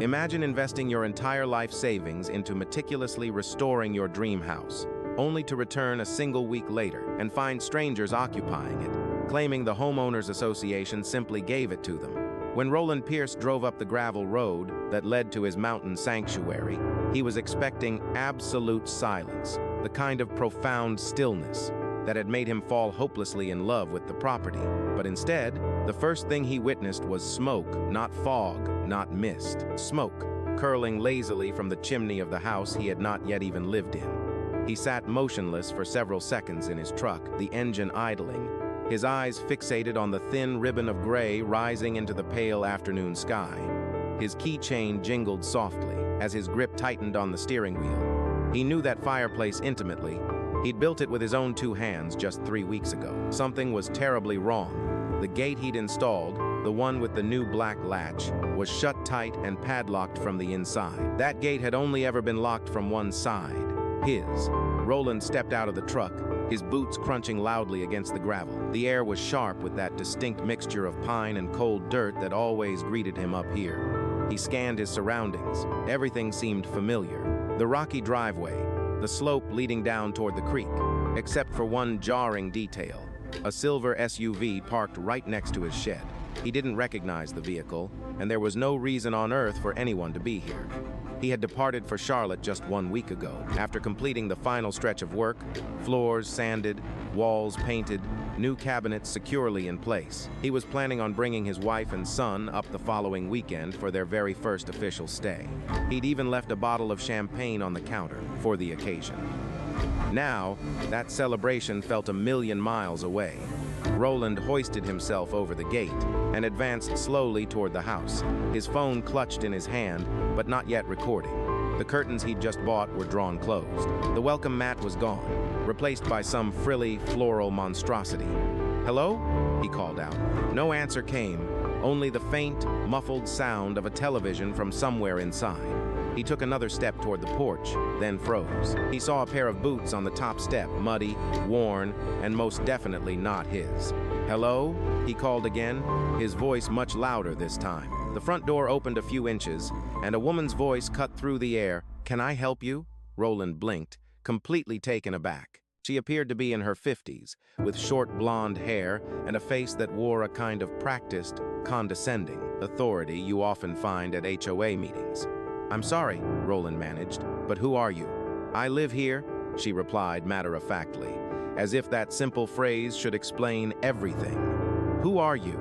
Imagine investing your entire life savings into meticulously restoring your dream house, only to return a single week later and find strangers occupying it, claiming the homeowners association simply gave it to them. When Roland Pierce drove up the gravel road that led to his mountain sanctuary, he was expecting absolute silence, the kind of profound stillness that had made him fall hopelessly in love with the property. But instead, the first thing he witnessed was smoke, not fog, not mist. Smoke, curling lazily from the chimney of the house he had not yet even lived in. He sat motionless for several seconds in his truck, the engine idling, his eyes fixated on the thin ribbon of gray rising into the pale afternoon sky. His keychain jingled softly as his grip tightened on the steering wheel. He knew that fireplace intimately. He'd built it with his own 2 hands just 3 weeks ago. Something was terribly wrong. The gate he'd installed, the one with the new black latch, was shut tight and padlocked from the inside. That gate had only ever been locked from one side, his. Roland stepped out of the truck, his boots crunching loudly against the gravel. The air was sharp with that distinct mixture of pine and cold dirt that always greeted him up here. He scanned his surroundings. Everything seemed familiar. The rocky driveway, the slope leading down toward the creek, except for one jarring detail: a silver SUV parked right next to his shed. He didn't recognize the vehicle, and there was no reason on earth for anyone to be here. He had departed for Charlotte just 1 week ago, after completing the final stretch of work, floors sanded, walls painted, new cabinets securely in place. He was planning on bringing his wife and son up the following weekend for their very first official stay. He'd even left a bottle of champagne on the counter for the occasion. Now, that celebration felt a million miles away. Roland hoisted himself over the gate and advanced slowly toward the house, his phone clutched in his hand, but not yet recording. The curtains he'd just bought were drawn closed. The welcome mat was gone, replaced by some frilly, floral monstrosity. "Hello?" he called out. No answer came, only the faint, muffled sound of a television from somewhere inside. He took another step toward the porch, then froze. He saw a pair of boots on the top step, muddy, worn, and most definitely not his. "Hello?" he called again, his voice much louder this time. The front door opened a few inches, and a woman's voice cut through the air. "Can I help you?" Roland blinked, completely taken aback. She appeared to be in her 50s, with short blonde hair and a face that wore a kind of practiced, condescending authority you often find at HOA meetings. "I'm sorry," Roland managed, "but who are you?" "I live here," she replied matter-of-factly, as if that simple phrase should explain everything. "Who are you?"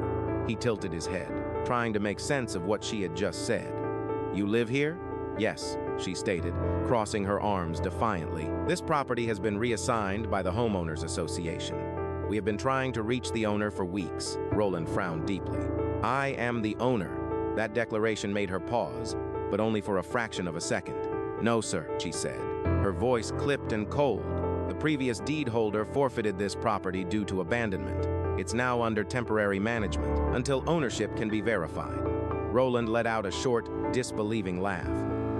He tilted his head, trying to make sense of what she had just said. "You live here?" "Yes," she stated, crossing her arms defiantly. "This property has been reassigned by the homeowners association. We have been trying to reach the owner for weeks." Roland frowned deeply. "I am the owner." That declaration made her pause, but only for a fraction of a second. "No, sir," she said, her voice clipped and cold. "The previous deed holder forfeited this property due to abandonment. It's now under temporary management until ownership can be verified." Roland let out a short, disbelieving laugh.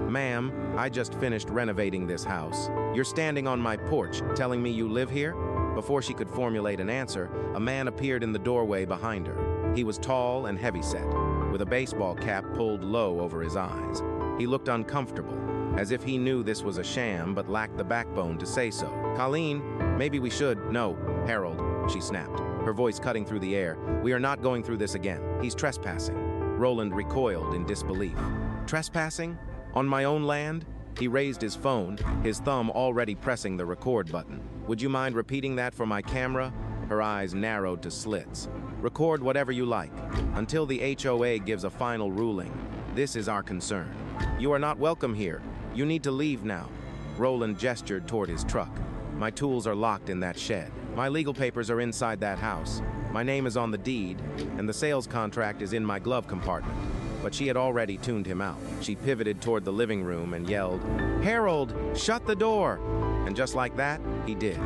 "Ma'am, I just finished renovating this house. You're standing on my porch telling me you live here?" Before she could formulate an answer, a man appeared in the doorway behind her. He was tall and heavyset, with a baseball cap pulled low over his eyes. He looked uncomfortable, as if he knew this was a sham but lacked the backbone to say so. "Colleen, maybe we should—" "No, Harold," she snapped, her voice cutting through the air. "We are not going through this again. He's trespassing." Roland recoiled in disbelief. "Trespassing? On my own land?" He raised his phone, his thumb already pressing the record button. "Would you mind repeating that for my camera?" Her eyes narrowed to slits. "Record whatever you like, until the HOA gives a final ruling. This is our concern. You are not welcome here. You need to leave now." Roland gestured toward his truck. "My tools are locked in that shed. My legal papers are inside that house. My name is on the deed, and the sales contract is in my glove compartment." But she had already tuned him out. She pivoted toward the living room and yelled, "Harold, shut the door!" And just like that, he did.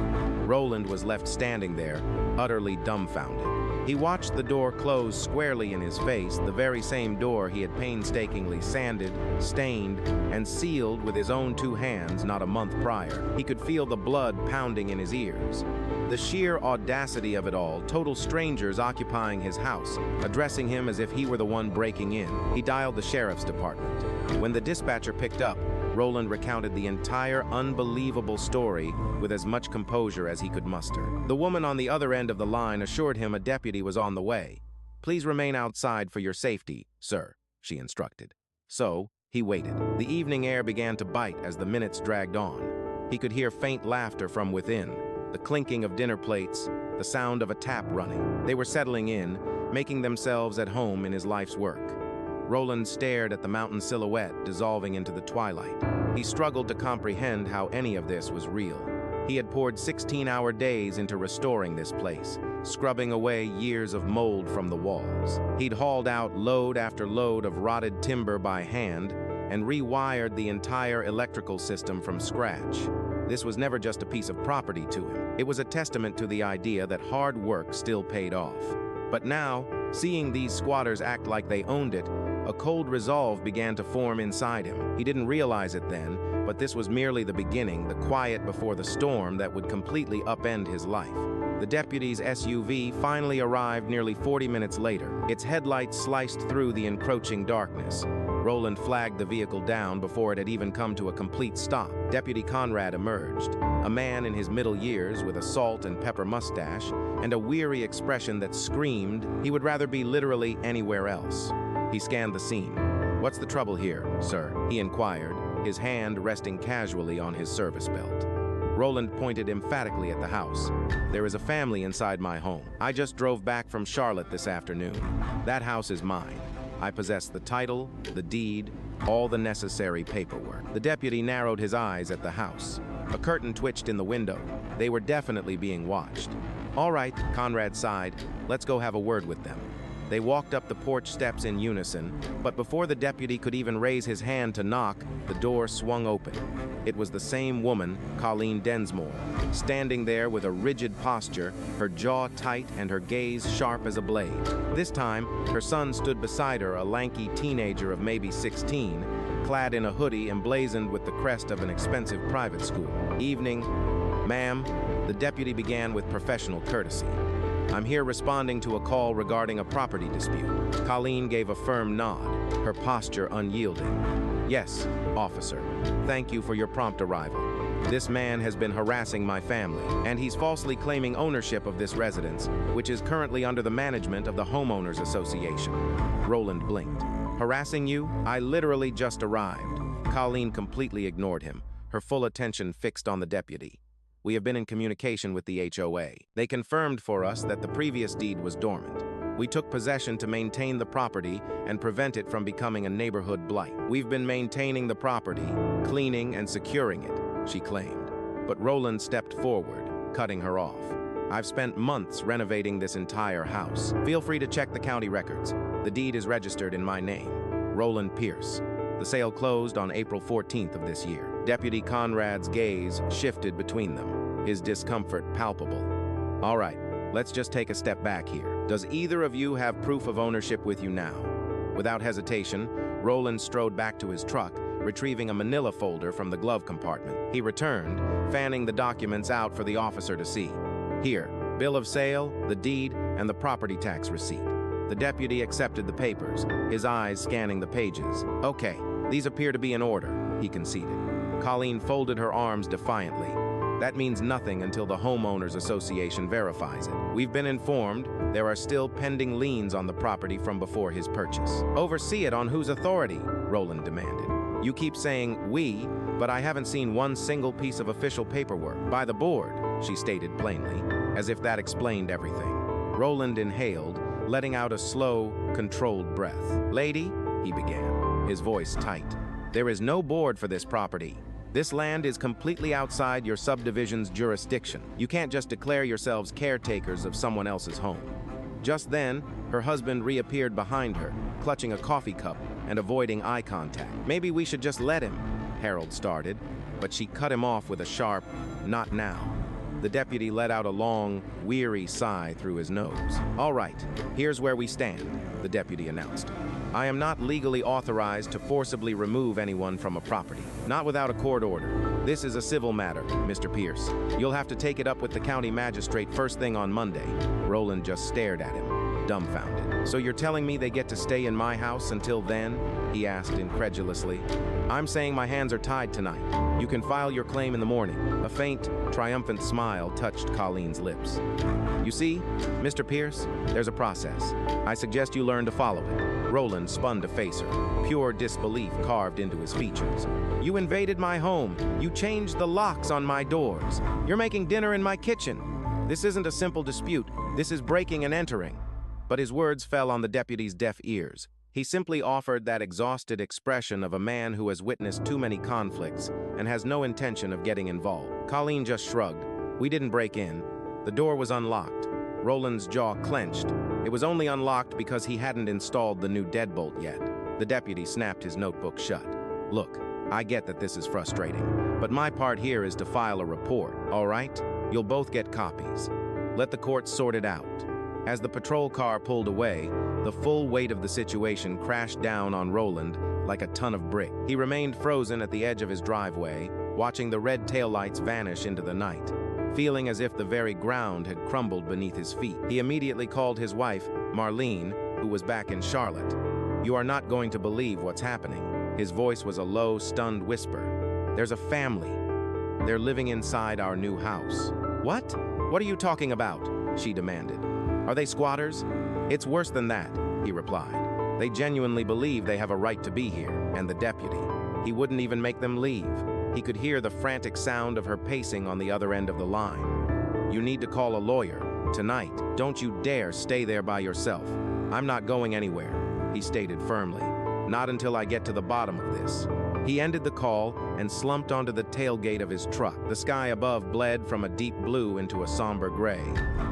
Roland was left standing there, utterly dumbfounded. He watched the door close squarely in his face, the very same door he had painstakingly sanded, stained, and sealed with his own 2 hands not a month prior. He could feel the blood pounding in his ears. The sheer audacity of it all, total strangers occupying his house, addressing him as if he were the one breaking in. He dialed the sheriff's department. When the dispatcher picked up, Roland recounted the entire unbelievable story with as much composure as he could muster. The woman on the other end of the line assured him a deputy was on the way. "Please remain outside for your safety, sir," she instructed. So, he waited. The evening air began to bite as the minutes dragged on. He could hear faint laughter from within, the clinking of dinner plates, the sound of a tap running. They were settling in, making themselves at home in his life's work. Roland stared at the mountain silhouette dissolving into the twilight. He struggled to comprehend how any of this was real. He had poured 16-hour days into restoring this place, scrubbing away years of mold from the walls. He'd hauled out load after load of rotted timber by hand and rewired the entire electrical system from scratch. This was never just a piece of property to him. It was a testament to the idea that hard work still paid off. But now, seeing these squatters act like they owned it, a cold resolve began to form inside him. He didn't realize it then, but this was merely the beginning, the quiet before the storm that would completely upend his life. The deputy's SUV finally arrived nearly 40 minutes later. Its headlights sliced through the encroaching darkness. Roland flagged the vehicle down before it had even come to a complete stop. Deputy Conrad emerged, a man in his middle years with a salt and pepper mustache and a weary expression that screamed he would rather be literally anywhere else. He scanned the scene. "What's the trouble here, sir?" he inquired, his hand resting casually on his service belt. Roland pointed emphatically at the house. "There is a family inside my home. I just drove back from Charlotte this afternoon. That house is mine. I possess the title, the deed, all the necessary paperwork." The deputy narrowed his eyes at the house. A curtain twitched in the window. They were definitely being watched. "All right," Conrad sighed. "Let's go have a word with them." They walked up the porch steps in unison, but before the deputy could even raise his hand to knock, the door swung open. It was the same woman, Colleen Densmore, standing there with a rigid posture, her jaw tight and her gaze sharp as a blade. This time, her son stood beside her, a lanky teenager of maybe 16, clad in a hoodie emblazoned with the crest of an expensive private school. "Evening, ma'am," the deputy began with professional courtesy. "I'm here responding to a call regarding a property dispute." Colleen gave a firm nod, her posture unyielding. "Yes, officer. Thank you for your prompt arrival. This man has been harassing my family, and he's falsely claiming ownership of this residence, which is currently under the management of the Homeowners Association." Roland blinked. "Harassing you? I literally just arrived." Colleen completely ignored him, her full attention fixed on the deputy. "We have been in communication with the HOA. They confirmed for us that the previous deed was dormant. We took possession to maintain the property and prevent it from becoming a neighborhood blight. We've been maintaining the property, cleaning and securing it," she claimed. But Roland stepped forward, cutting her off. "I've spent months renovating this entire house. Feel free to check the county records. The deed is registered in my name, Roland Pierce. The sale closed on April 14th of this year." Deputy Conrad's gaze shifted between them, his discomfort palpable. "All right, let's just take a step back here. Does either of you have proof of ownership with you now?" Without hesitation, Roland strode back to his truck, retrieving a manila folder from the glove compartment. He returned, fanning the documents out for the officer to see. "Here, bill of sale, the deed, and the property tax receipt." The deputy accepted the papers, his eyes scanning the pages. "Okay, these appear to be in order," he conceded. Colleen folded her arms defiantly. "That means nothing until the Homeowners Association verifies it. We've been informed there are still pending liens on the property from before his purchase." "Oversee it on whose authority?" Roland demanded. "You keep saying we, but I haven't seen one single piece of official paperwork. By the board," she stated plainly, as if that explained everything. Roland inhaled, letting out a slow, controlled breath. "Lady," he began, his voice tight, "there is no board for this property. This land is completely outside your subdivision's jurisdiction. You can't just declare yourselves caretakers of someone else's home." Just then, her husband reappeared behind her, clutching a coffee cup and avoiding eye contact. "Maybe we should just let him," Harold started, but she cut him off with a sharp, "Not now." The deputy let out a long, weary sigh through his nose. "All right, here's where we stand," the deputy announced. "I am not legally authorized to forcibly remove anyone from a property, not without a court order. This is a civil matter, Mr. Pierce. You'll have to take it up with the county magistrate first thing on Monday." Roland just stared at him, dumbfounded. "So you're telling me they get to stay in my house until then?" he asked incredulously. "I'm saying my hands are tied tonight. You can file your claim in the morning." A faint, triumphant smile touched Colleen's lips. "You see, Mr. Pierce, there's a process. I suggest you learn to follow it." Roland spun to face her, pure disbelief carved into his features. "You invaded my home. You changed the locks on my doors. You're making dinner in my kitchen. This isn't a simple dispute. This is breaking and entering." But his words fell on the deputy's deaf ears. He simply offered that exhausted expression of a man who has witnessed too many conflicts and has no intention of getting involved. Colleen just shrugged. "We didn't break in. The door was unlocked." Roland's jaw clenched. It was only unlocked because he hadn't installed the new deadbolt yet. The deputy snapped his notebook shut. "Look, I get that this is frustrating, but my part here is to file a report, all right? You'll both get copies. Let the courts sort it out." As the patrol car pulled away, the full weight of the situation crashed down on Roland like a ton of brick. He remained frozen at the edge of his driveway, watching the red taillights vanish into the night, feeling as if the very ground had crumbled beneath his feet. He immediately called his wife, Marlene, who was back in Charlotte. "You are not going to believe what's happening." His voice was a low, stunned whisper. "There's a family. They're living inside our new house." "What? What are you talking about?" she demanded. "Are they squatters?" "It's worse than that," he replied. "They genuinely believe they have a right to be here." And the deputy, he wouldn't even make them leave. He could hear the frantic sound of her pacing on the other end of the line. "You need to call a lawyer. Tonight. Don't you dare stay there by yourself." "I'm not going anywhere," he stated firmly. "Not until I get to the bottom of this." He ended the call and slumped onto the tailgate of his truck. The sky above bled from a deep blue into a somber gray.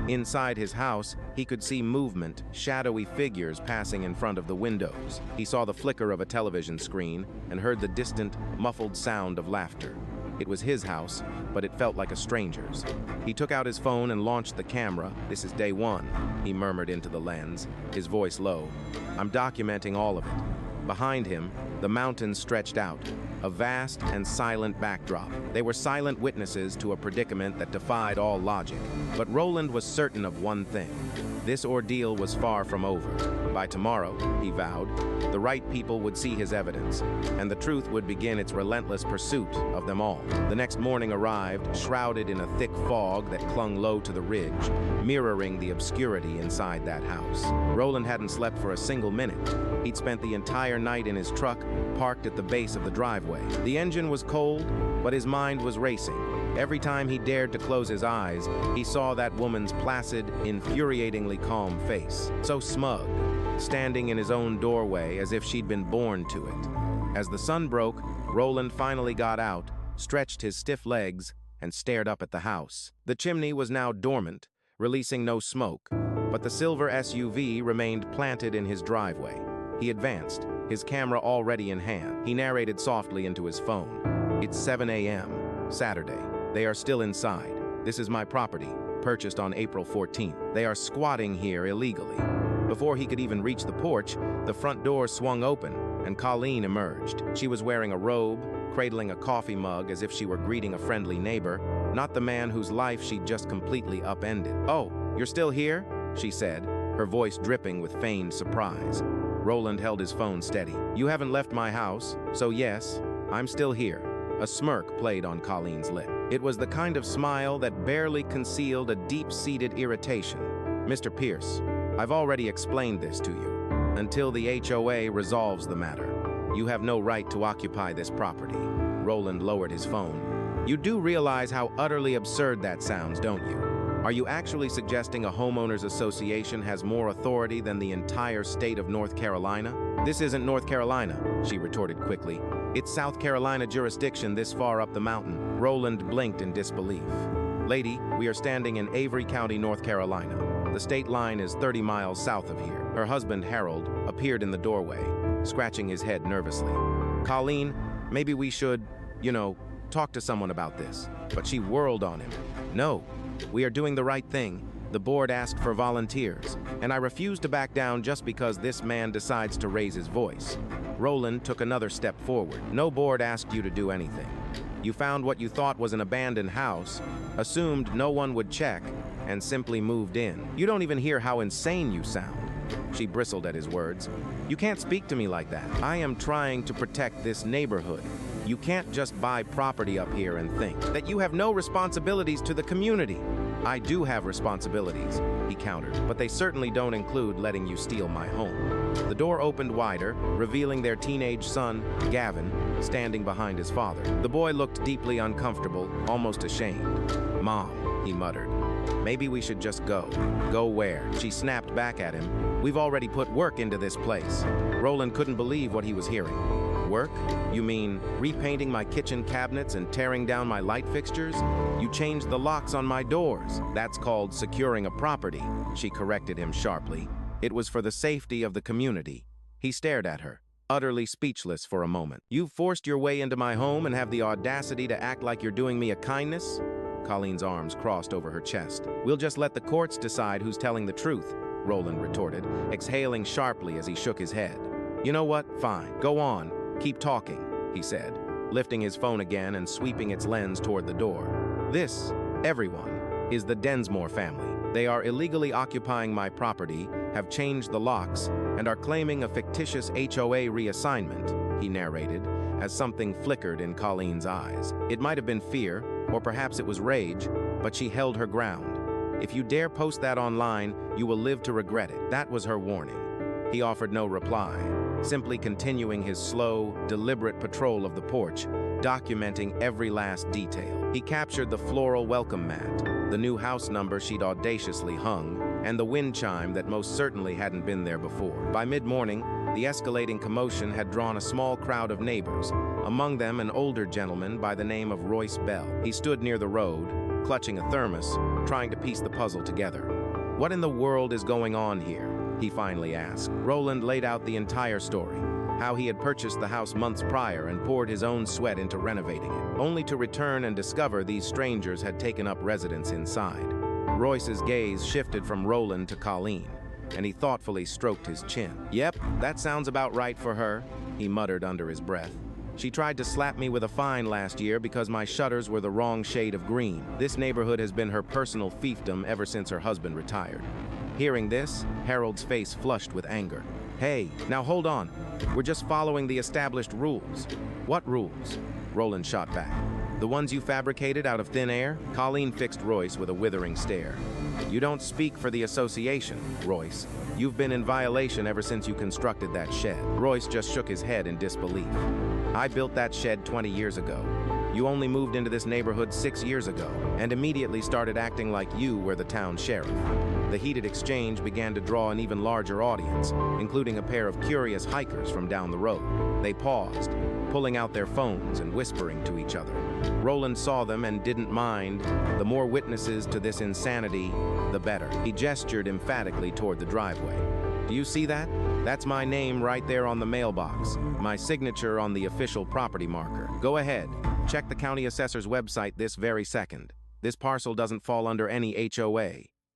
Inside his house, he could see movement, shadowy figures passing in front of the windows. He saw the flicker of a television screen and heard the distant, muffled sound of laughter. It was his house, but it felt like a stranger's. He took out his phone and launched the camera. "This is day one," he murmured into the lens, his voice low. "I'm documenting all of it." Behind him, the mountains stretched out, a vast and silent backdrop. They were silent witnesses to a predicament that defied all logic. But Roland was certain of one thing. This ordeal was far from over. By tomorrow, he vowed, the right people would see his evidence, and the truth would begin its relentless pursuit of them all. The next morning arrived, shrouded in a thick fog that clung low to the ridge, mirroring the obscurity inside that house. Roland hadn't slept for a single minute. He'd spent the entire night in his truck, parked at the base of the driveway. The engine was cold, but his mind was racing. Every time he dared to close his eyes, he saw that woman's placid, infuriatingly calm face, so smug, standing in his own doorway as if she'd been born to it. As the sun broke, Roland finally got out, stretched his stiff legs, and stared up at the house. The chimney was now dormant, releasing no smoke, but the silver SUV remained planted in his driveway. He advanced, his camera already in hand. He narrated softly into his phone. "It's 7 a.m., Saturday. They are still inside. This is my property, purchased on April 14th. They are squatting here illegally." Before he could even reach the porch, the front door swung open, and Colleen emerged. She was wearing a robe, cradling a coffee mug as if she were greeting a friendly neighbor, not the man whose life she'd just completely upended. "Oh, you're still here?" she said, her voice dripping with feigned surprise. Roland held his phone steady. "You haven't left my house, so yes, I'm still here." A smirk played on Colleen's lip. It was the kind of smile that barely concealed a deep-seated irritation. "Mr. Pierce, I've already explained this to you. Until the HOA resolves the matter, you have no right to occupy this property." Roland lowered his phone. "You do realize how utterly absurd that sounds, don't you? Are you actually suggesting a homeowners association has more authority than the entire state of North Carolina?" "This isn't North Carolina," she retorted quickly. "It's South Carolina jurisdiction this far up the mountain." Roland blinked in disbelief. "Lady, we are standing in Avery County, North Carolina. The state line is 30 miles south of here." Her husband, Harold, appeared in the doorway, scratching his head nervously. "Colleen, maybe we should, talk to someone about this. But she whirled on him. No, we are doing the right thing. The board asked for volunteers, and I refuse to back down just because this man decides to raise his voice. Roland took another step forward. No board asked you to do anything. You found what you thought was an abandoned house, assumed no one would check, and simply moved in. You don't even hear how insane you sound. She bristled at his words. You can't speak to me like that. I am trying to protect this neighborhood. You can't just buy property up here and think that you have no responsibilities to the community. I do have responsibilities, he countered, but they certainly don't include letting you steal my home. The door opened wider, revealing their teenage son, Gavin, standing behind his father. The boy looked deeply uncomfortable, almost ashamed. Mom, he muttered. Maybe we should just go. Go where? She snapped back at him. We've already put work into this place. Roland couldn't believe what he was hearing. Work? You mean repainting my kitchen cabinets and tearing down my light fixtures? You changed the locks on my doors. That's called securing a property, she corrected him sharply. It was for the safety of the community. He stared at her, utterly speechless for a moment. You've forced your way into my home and have the audacity to act like you're doing me a kindness? Colleen's arms crossed over her chest. We'll just let the courts decide who's telling the truth, Roland retorted, exhaling sharply as he shook his head. You know what? Fine. Go on. Keep talking, he said, lifting his phone again and sweeping its lens toward the door. This, everyone, is the Densmore family. They are illegally occupying my property, have changed the locks, and are claiming a fictitious HOA reassignment, he narrated, as something flickered in Colleen's eyes. It might have been fear, or perhaps it was rage, but she held her ground. If you dare post that online, you will live to regret it. That was her warning. He offered no reply, simply continuing his slow, deliberate patrol of the porch, documenting every last detail. He captured the floral welcome mat, the new house number she'd audaciously hung, and the wind chime that most certainly hadn't been there before. By mid-morning, the escalating commotion had drawn a small crowd of neighbors, among them an older gentleman by the name of Royce Bell. He stood near the road, clutching a thermos, trying to piece the puzzle together. What in the world is going on here? He finally asked. Roland laid out the entire story, how he had purchased the house months prior and poured his own sweat into renovating it, only to return and discover these strangers had taken up residence inside. Royce's gaze shifted from Roland to Colleen, and he thoughtfully stroked his chin. Yep, that sounds about right for her, he muttered under his breath. She tried to slap me with a fine last year because my shutters were the wrong shade of green. This neighborhood has been her personal fiefdom ever since her husband retired. Hearing this, Harold's face flushed with anger. Hey, now hold on. We're just following the established rules. What rules? Roland shot back. The ones you fabricated out of thin air? Colleen fixed Royce with a withering stare. You don't speak for the association, Royce. You've been in violation ever since you constructed that shed. Royce just shook his head in disbelief. I built that shed 20 years ago. You only moved into this neighborhood 6 years ago, and immediately started acting like you were the town sheriff. The heated exchange began to draw an even larger audience, including a pair of curious hikers from down the road. They paused, pulling out their phones and whispering to each other. Roland saw them and didn't mind. The more witnesses to this insanity, the better. He gestured emphatically toward the driveway. Do you see that? That's my name right there on the mailbox, my signature on the official property marker. Go ahead, check the county assessor's website this very second. This parcel doesn't fall under any HOA.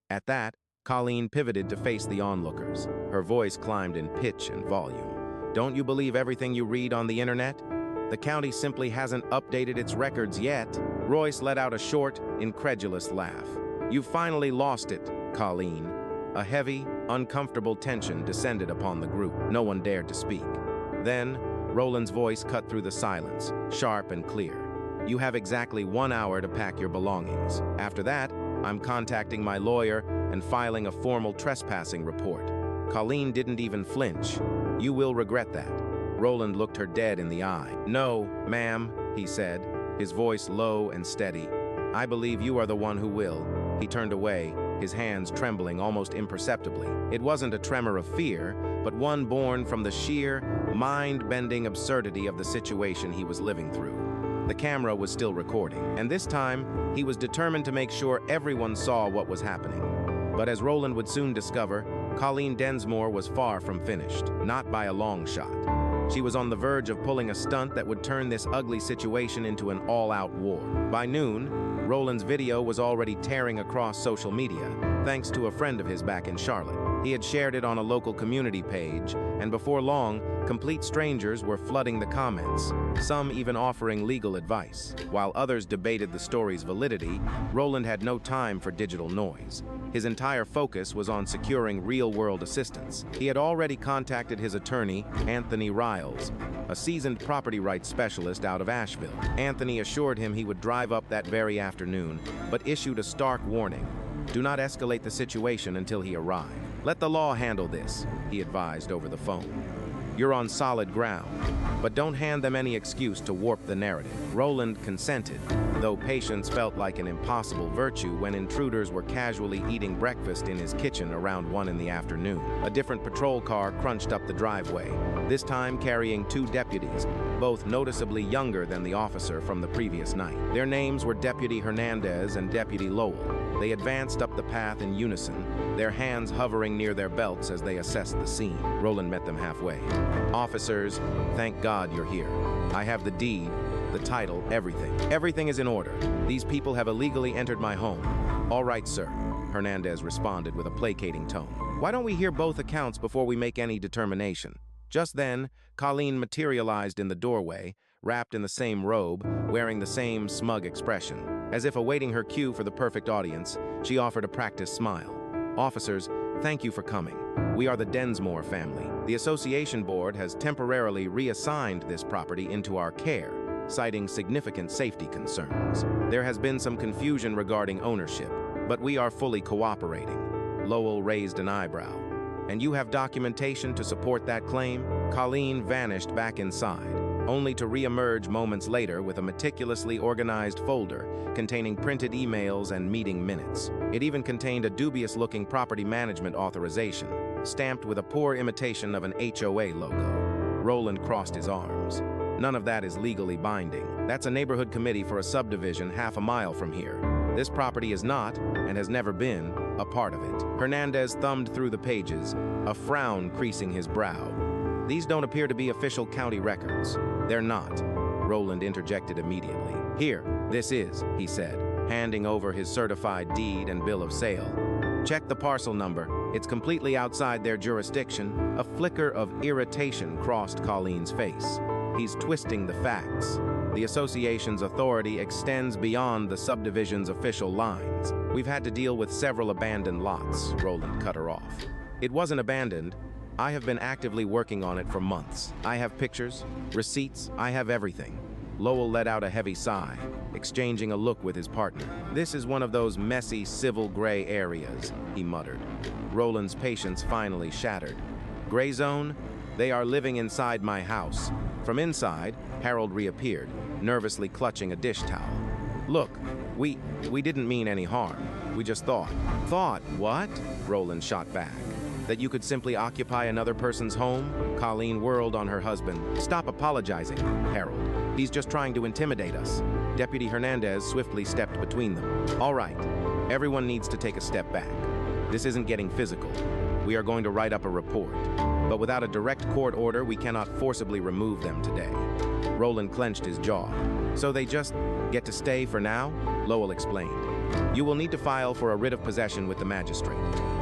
At that, Colleen pivoted to face the onlookers. Her voice climbed in pitch and volume. Don't you believe everything you read on the internet? The county simply hasn't updated its records yet. Royce let out a short, incredulous laugh. You finally lost it, Colleen. A heavy, uncomfortable tension descended upon the group. No one dared to speak. Then, Roland's voice cut through the silence, sharp and clear. You have exactly 1 hour to pack your belongings. After that, I'm contacting my lawyer and filing a formal trespassing report. Colleen didn't even flinch. You will regret that. Roland looked her dead in the eye. No, ma'am, he said, his voice low and steady. I believe you are the one who will. He turned away, his hands trembling almost imperceptibly. It wasn't a tremor of fear, but one born from the sheer, mind-bending absurdity of the situation he was living through. The camera was still recording, and this time, he was determined to make sure everyone saw what was happening. But as Roland would soon discover, Colleen Densmore was far from finished, not by a long shot. She was on the verge of pulling a stunt that would turn this ugly situation into an all-out war. By noon, Roland's video was already tearing across social media, thanks to a friend of his back in Charlotte. He had shared it on a local community page, and before long, complete strangers were flooding the comments, some even offering legal advice. While others debated the story's validity, Roland had no time for digital noise. His entire focus was on securing real-world assistance. He had already contacted his attorney, Anthony Riles, a seasoned property rights specialist out of Asheville. Anthony assured him he would drive up that very afternoon, but issued a stark warning. Do not escalate the situation until he arrived. Let the law handle this, he advised over the phone. You're on solid ground, but don't hand them any excuse to warp the narrative. Roland consented, though patience felt like an impossible virtue when intruders were casually eating breakfast in his kitchen around 1 in the afternoon. A different patrol car crunched up the driveway, this time carrying 2 deputies, both noticeably younger than the officer from the previous night. Their names were Deputy Hernandez and Deputy Lowell. They advanced up the path in unison, their hands hovering near their belts as they assessed the scene. Roland met them halfway. Officers, thank God you're here. I have the deed, the title, everything. Everything is in order. These people have illegally entered my home. All right, sir, Hernandez responded with a placating tone. Why don't we hear both accounts before we make any determination? Just then, Colleen materialized in the doorway, wrapped in the same robe, wearing the same smug expression. As if awaiting her cue for the perfect audience, she offered a practiced smile. Officers, thank you for coming. We are the Densmore family. The association board has temporarily reassigned this property into our care, citing significant safety concerns. There has been some confusion regarding ownership, but we are fully cooperating. Lowell raised an eyebrow. And you have documentation to support that claim? Colleen vanished back inside, only to re-emerge moments later with a meticulously organized folder containing printed emails and meeting minutes. It even contained a dubious-looking property management authorization, stamped with a poor imitation of an HOA logo. Roland crossed his arms. None of that is legally binding. That's a neighborhood committee for a subdivision half a mile from here. This property is not, and has never been, a part of it. Hernandez thumbed through the pages, a frown creasing his brow. These don't appear to be official county records. They're not. Roland interjected immediately. Here, this is, he said, handing over his certified deed and bill of sale. Check the parcel number. It's completely outside their jurisdiction. A flicker of irritation crossed Colleen's face. He's twisting the facts. The association's authority extends beyond the subdivision's official lines. We've had to deal with several abandoned lots, Roland cut her off. It wasn't abandoned. I have been actively working on it for months. I have pictures, receipts, I have everything. Lowell let out a heavy sigh, exchanging a look with his partner. This is one of those messy civil gray areas, he muttered. Roland's patience finally shattered. Gray zone? They are living inside my house. From inside, Harold reappeared, nervously clutching a dish towel. Look, we didn't mean any harm. We just thought. Thought what? Roland shot back. That you could simply occupy another person's home? Colleen whirled on her husband. Stop apologizing, Harold. He's just trying to intimidate us. Deputy Hernandez swiftly stepped between them. All right, everyone needs to take a step back. This isn't getting physical. We are going to write up a report. But without a direct court order, we cannot forcibly remove them today. Roland clenched his jaw. So they just get to stay for now? Lowell explained. You will need to file for a writ of possession with the magistrate.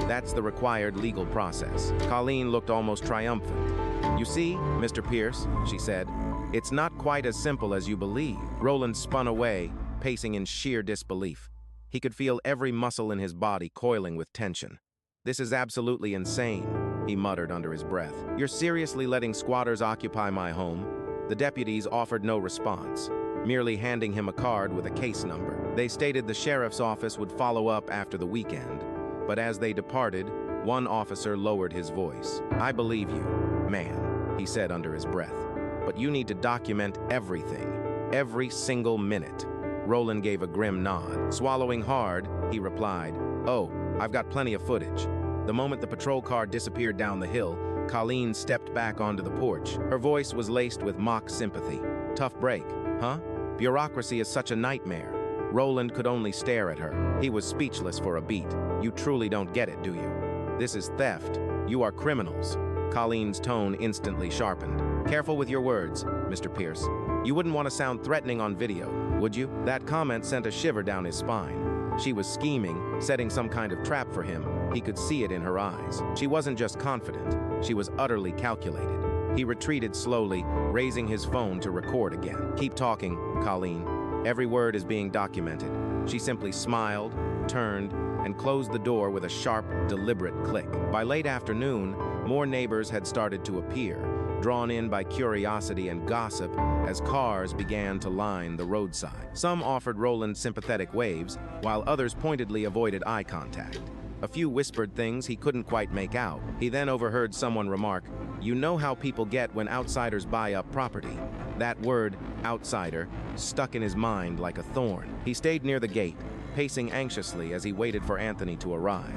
That's the required legal process. Colleen looked almost triumphant. You see, Mr. Pierce, she said, it's not quite as simple as you believe. Roland spun away, pacing in sheer disbelief. He could feel every muscle in his body coiling with tension. This is absolutely insane, he muttered under his breath. You're seriously letting squatters occupy my home? The deputies offered no response, merely handing him a card with a case number. They stated the sheriff's office would follow up after the weekend, but as they departed, one officer lowered his voice. I believe you, man, he said under his breath, but you need to document everything, every single minute. Roland gave a grim nod. Swallowing hard, he replied, Oh, I've got plenty of footage. The moment the patrol car disappeared down the hill, Colleen stepped back onto the porch. Her voice was laced with mock sympathy. Tough break, huh? Bureaucracy is such a nightmare. Roland could only stare at her. He was speechless for a beat. You truly don't get it, do you? This is theft. You are criminals. Colleen's tone instantly sharpened. Careful with your words, Mr. Pierce. You wouldn't want to sound threatening on video, would you? That comment sent a shiver down his spine. She was scheming, setting some kind of trap for him. He could see it in her eyes. She wasn't just confident, she was utterly calculated. He retreated slowly, raising his phone to record again. Keep talking, Colleen. Every word is being documented. She simply smiled, turned, and closed the door with a sharp, deliberate click. By late afternoon, more neighbors had started to appear, drawn in by curiosity and gossip as cars began to line the roadside. Some offered Roland sympathetic waves, while others pointedly avoided eye contact. A few whispered things he couldn't quite make out. He then overheard someone remark, "You know how people get when outsiders buy up property." That word, outsider, stuck in his mind like a thorn. He stayed near the gate, pacing anxiously as he waited for Anthony to arrive.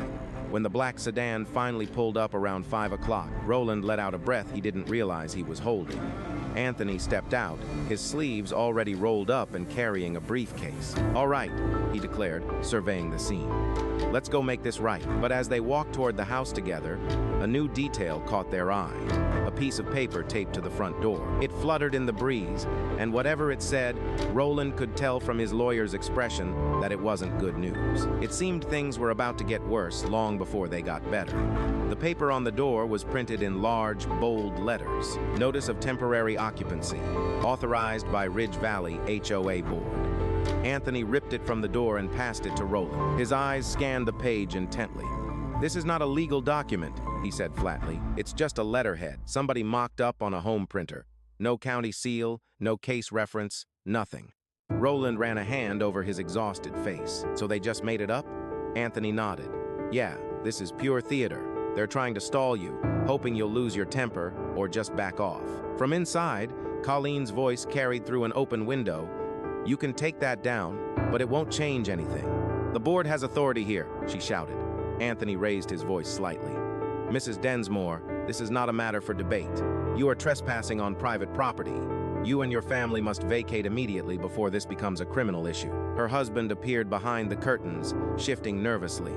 When the black sedan finally pulled up around 5 o'clock, Roland let out a breath he didn't realize he was holding. Anthony stepped out, his sleeves already rolled up and carrying a briefcase. "All right," he declared, surveying the scene. "Let's go make this right." But as they walked toward the house together, a new detail caught their eye. A piece of paper taped to the front door. It fluttered in the breeze, and whatever it said, Roland could tell from his lawyer's expression that it wasn't good news. It seemed things were about to get worse long before they got better. The paper on the door was printed in large, bold letters. Notice of temporary occupancy, authorized by Ridge Valley HOA Board. Anthony ripped it from the door and passed it to Roland. His eyes scanned the page intently. "This is not a legal document," he said flatly. "It's just a letterhead, somebody mocked up on a home printer. No county seal, no case reference, nothing." Roland ran a hand over his exhausted face. "So they just made it up?" Anthony nodded. "Yeah, this is pure theater. They're trying to stall you, hoping you'll lose your temper or just back off." From inside, Colleen's voice carried through an open window. "You can take that down, but it won't change anything. The board has authority here," she shouted. Anthony raised his voice slightly. "Mrs. Densmore, this is not a matter for debate. You are trespassing on private property. You and your family must vacate immediately before this becomes a criminal issue." Her husband appeared behind the curtains, shifting nervously.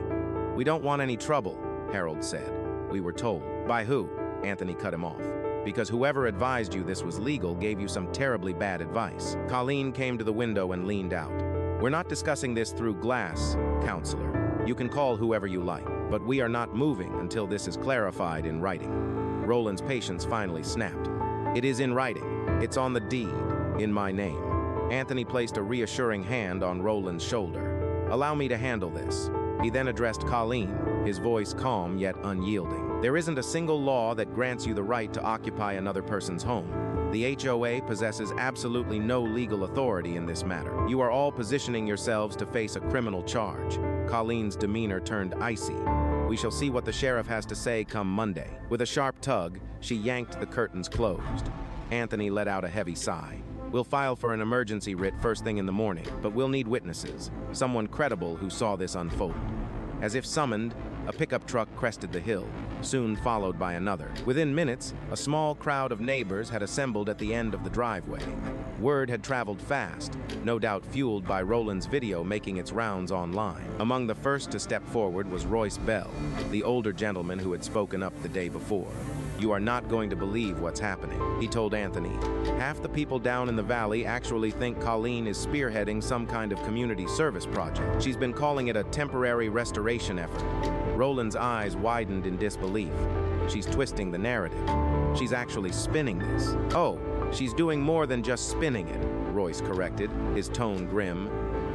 "We don't want any trouble," Harold said. "We were told." "By who?" Anthony cut him off. "Because whoever advised you this was legal gave you some terribly bad advice." Colleen came to the window and leaned out. "We're not discussing this through glass, counselor. You can call whoever you like, but we are not moving until this is clarified in writing." Roland's patience finally snapped. "It is in writing. It's on the deed, in my name." Anthony placed a reassuring hand on Roland's shoulder. "Allow me to handle this." He then addressed Colleen, his voice calm yet unyielding. "There isn't a single law that grants you the right to occupy another person's home. The HOA possesses absolutely no legal authority in this matter. You are all positioning yourselves to face a criminal charge." Colleen's demeanor turned icy. "We shall see what the sheriff has to say come Monday." With a sharp tug, she yanked the curtains closed. Anthony let out a heavy sigh. "We'll file for an emergency writ first thing in the morning, but we'll need witnesses, someone credible who saw this unfold." As if summoned, a pickup truck crested the hill, soon followed by another. Within minutes, a small crowd of neighbors had assembled at the end of the driveway. Word had traveled fast, no doubt fueled by Roland's video making its rounds online. Among the first to step forward was Royce Bell, the older gentleman who had spoken up the day before. "You are not going to believe what's happening," he told Anthony. "Half the people down in the valley actually think Colleen is spearheading some kind of community service project. She's been calling it a temporary restoration effort." Roland's eyes widened in disbelief. "She's twisting the narrative. She's actually spinning this." "Oh, she's doing more than just spinning it," Royce corrected, his tone grim.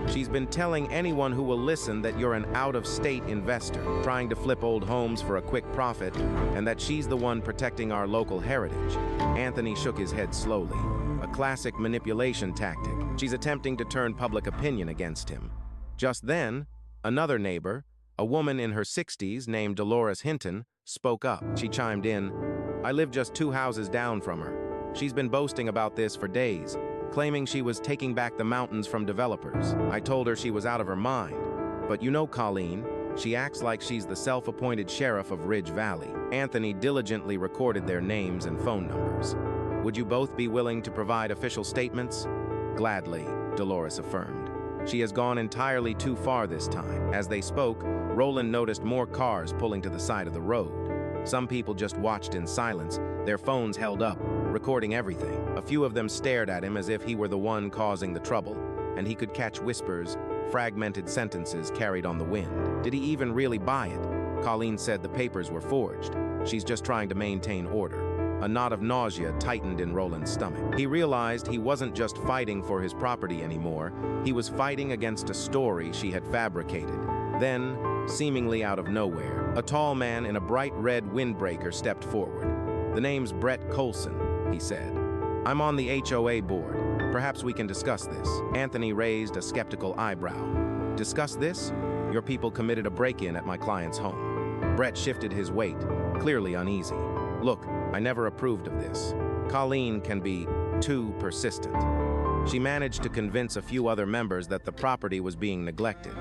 "She's been telling anyone who will listen that you're an out-of-state investor, trying to flip old homes for a quick profit, and that she's the one protecting our local heritage." Anthony shook his head slowly. "A classic manipulation tactic. She's attempting to turn public opinion against him." Just then, another neighbor, a woman in her 60s named Dolores Hinton, spoke up. She chimed in, "I live just 2 houses down from her. She's been boasting about this for days, claiming she was taking back the mountains from developers. I told her she was out of her mind. But you know Colleen, she acts like she's the self-appointed sheriff of Ridge Valley." Anthony diligently recorded their names and phone numbers. "Would you both be willing to provide official statements?" "Gladly," Dolores affirmed. "She has gone entirely too far this time." As they spoke, Roland noticed more cars pulling to the side of the road. Some people just watched in silence, their phones held up, recording everything. A few of them stared at him as if he were the one causing the trouble, and he could catch whispers, fragmented sentences carried on the wind. Did he even really buy it? Colleen said the papers were forged. She's just trying to maintain order. A knot of nausea tightened in Roland's stomach. He realized he wasn't just fighting for his property anymore, he was fighting against a story she had fabricated. Then, seemingly out of nowhere, a tall man in a bright red windbreaker stepped forward. "The name's Brett Colson," he said. "I'm on the HOA board. Perhaps we can discuss this." Anthony raised a skeptical eyebrow. "Discuss this? Your people committed a break-in at my client's home." Brett shifted his weight, clearly uneasy. "Look, I never approved of this. Colleen can be too persistent." She managed to convince a few other members that the property was being neglected,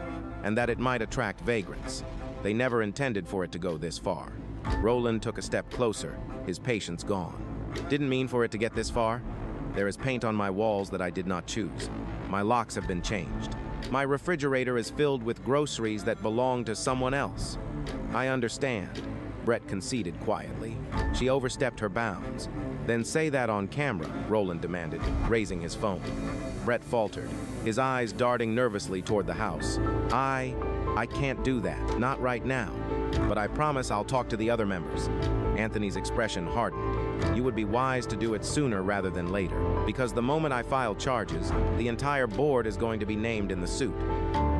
and that it might attract vagrants. They never intended for it to go this far. Roland took a step closer, his patience gone. "Didn't mean for it to get this far. There is paint on my walls that I did not choose. My locks have been changed. My refrigerator is filled with groceries that belong to someone else." "I understand," Brett conceded quietly. "She overstepped her bounds." "Then say that on camera," Roland demanded, raising his phone. Brett faltered, his eyes darting nervously toward the house. I can't do that, not right now. But I promise I'll talk to the other members." Anthony's expression hardened. "You would be wise to do it sooner rather than later, because the moment I file charges, the entire board is going to be named in the suit."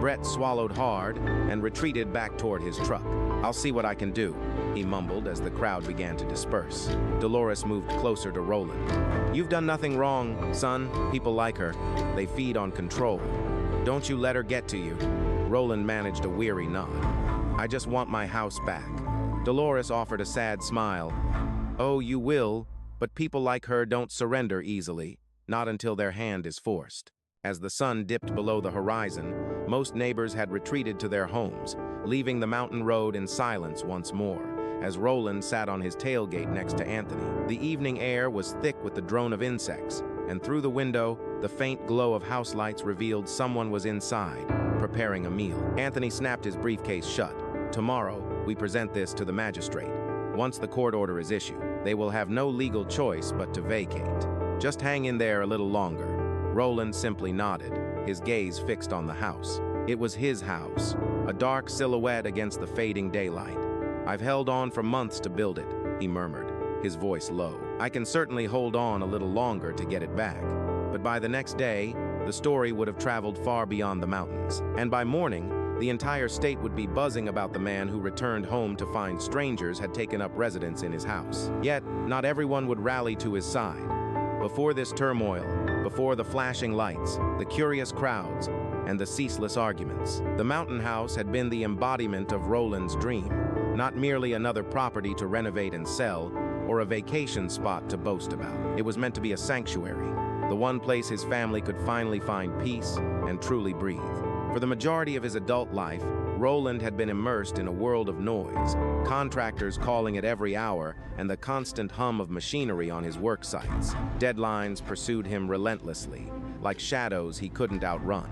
Brett swallowed hard and retreated back toward his truck. "I'll see what I can do," he mumbled as the crowd began to disperse. Dolores moved closer to Roland. "You've done nothing wrong, son. People like her. They feed on control. Don't you let her get to you." Roland managed a weary nod. "I just want my house back." Dolores offered a sad smile. "Oh, you will, but people like her don't surrender easily, not until their hand is forced." As the sun dipped below the horizon, most neighbors had retreated to their homes, leaving the mountain road in silence once more, as Roland sat on his tailgate next to Anthony. The evening air was thick with the drone of insects, and through the window, the faint glow of house lights revealed someone was inside, preparing a meal. Anthony snapped his briefcase shut. "Tomorrow, we present this to the magistrate. Once the court order is issued, they will have no legal choice but to vacate. Just hang in there a little longer." Roland simply nodded, his gaze fixed on the house. It was his house, a dark silhouette against the fading daylight. "I've held on for months to build it," he murmured, his voice low. "I can certainly hold on a little longer to get it back." But by the next day, the story would have traveled far beyond the mountains. And by morning, the entire state would be buzzing about the man who returned home to find strangers had taken up residence in his house. Yet, not everyone would rally to his side. Before this turmoil, before the flashing lights, the curious crowds, and the ceaseless arguments, the mountain house had been the embodiment of Roland's dream, not merely another property to renovate and sell, or a vacation spot to boast about. It was meant to be a sanctuary, the one place his family could finally find peace and truly breathe. For the majority of his adult life, Roland had been immersed in a world of noise, contractors calling at every hour, and the constant hum of machinery on his work sites. Deadlines pursued him relentlessly, like shadows he couldn't outrun.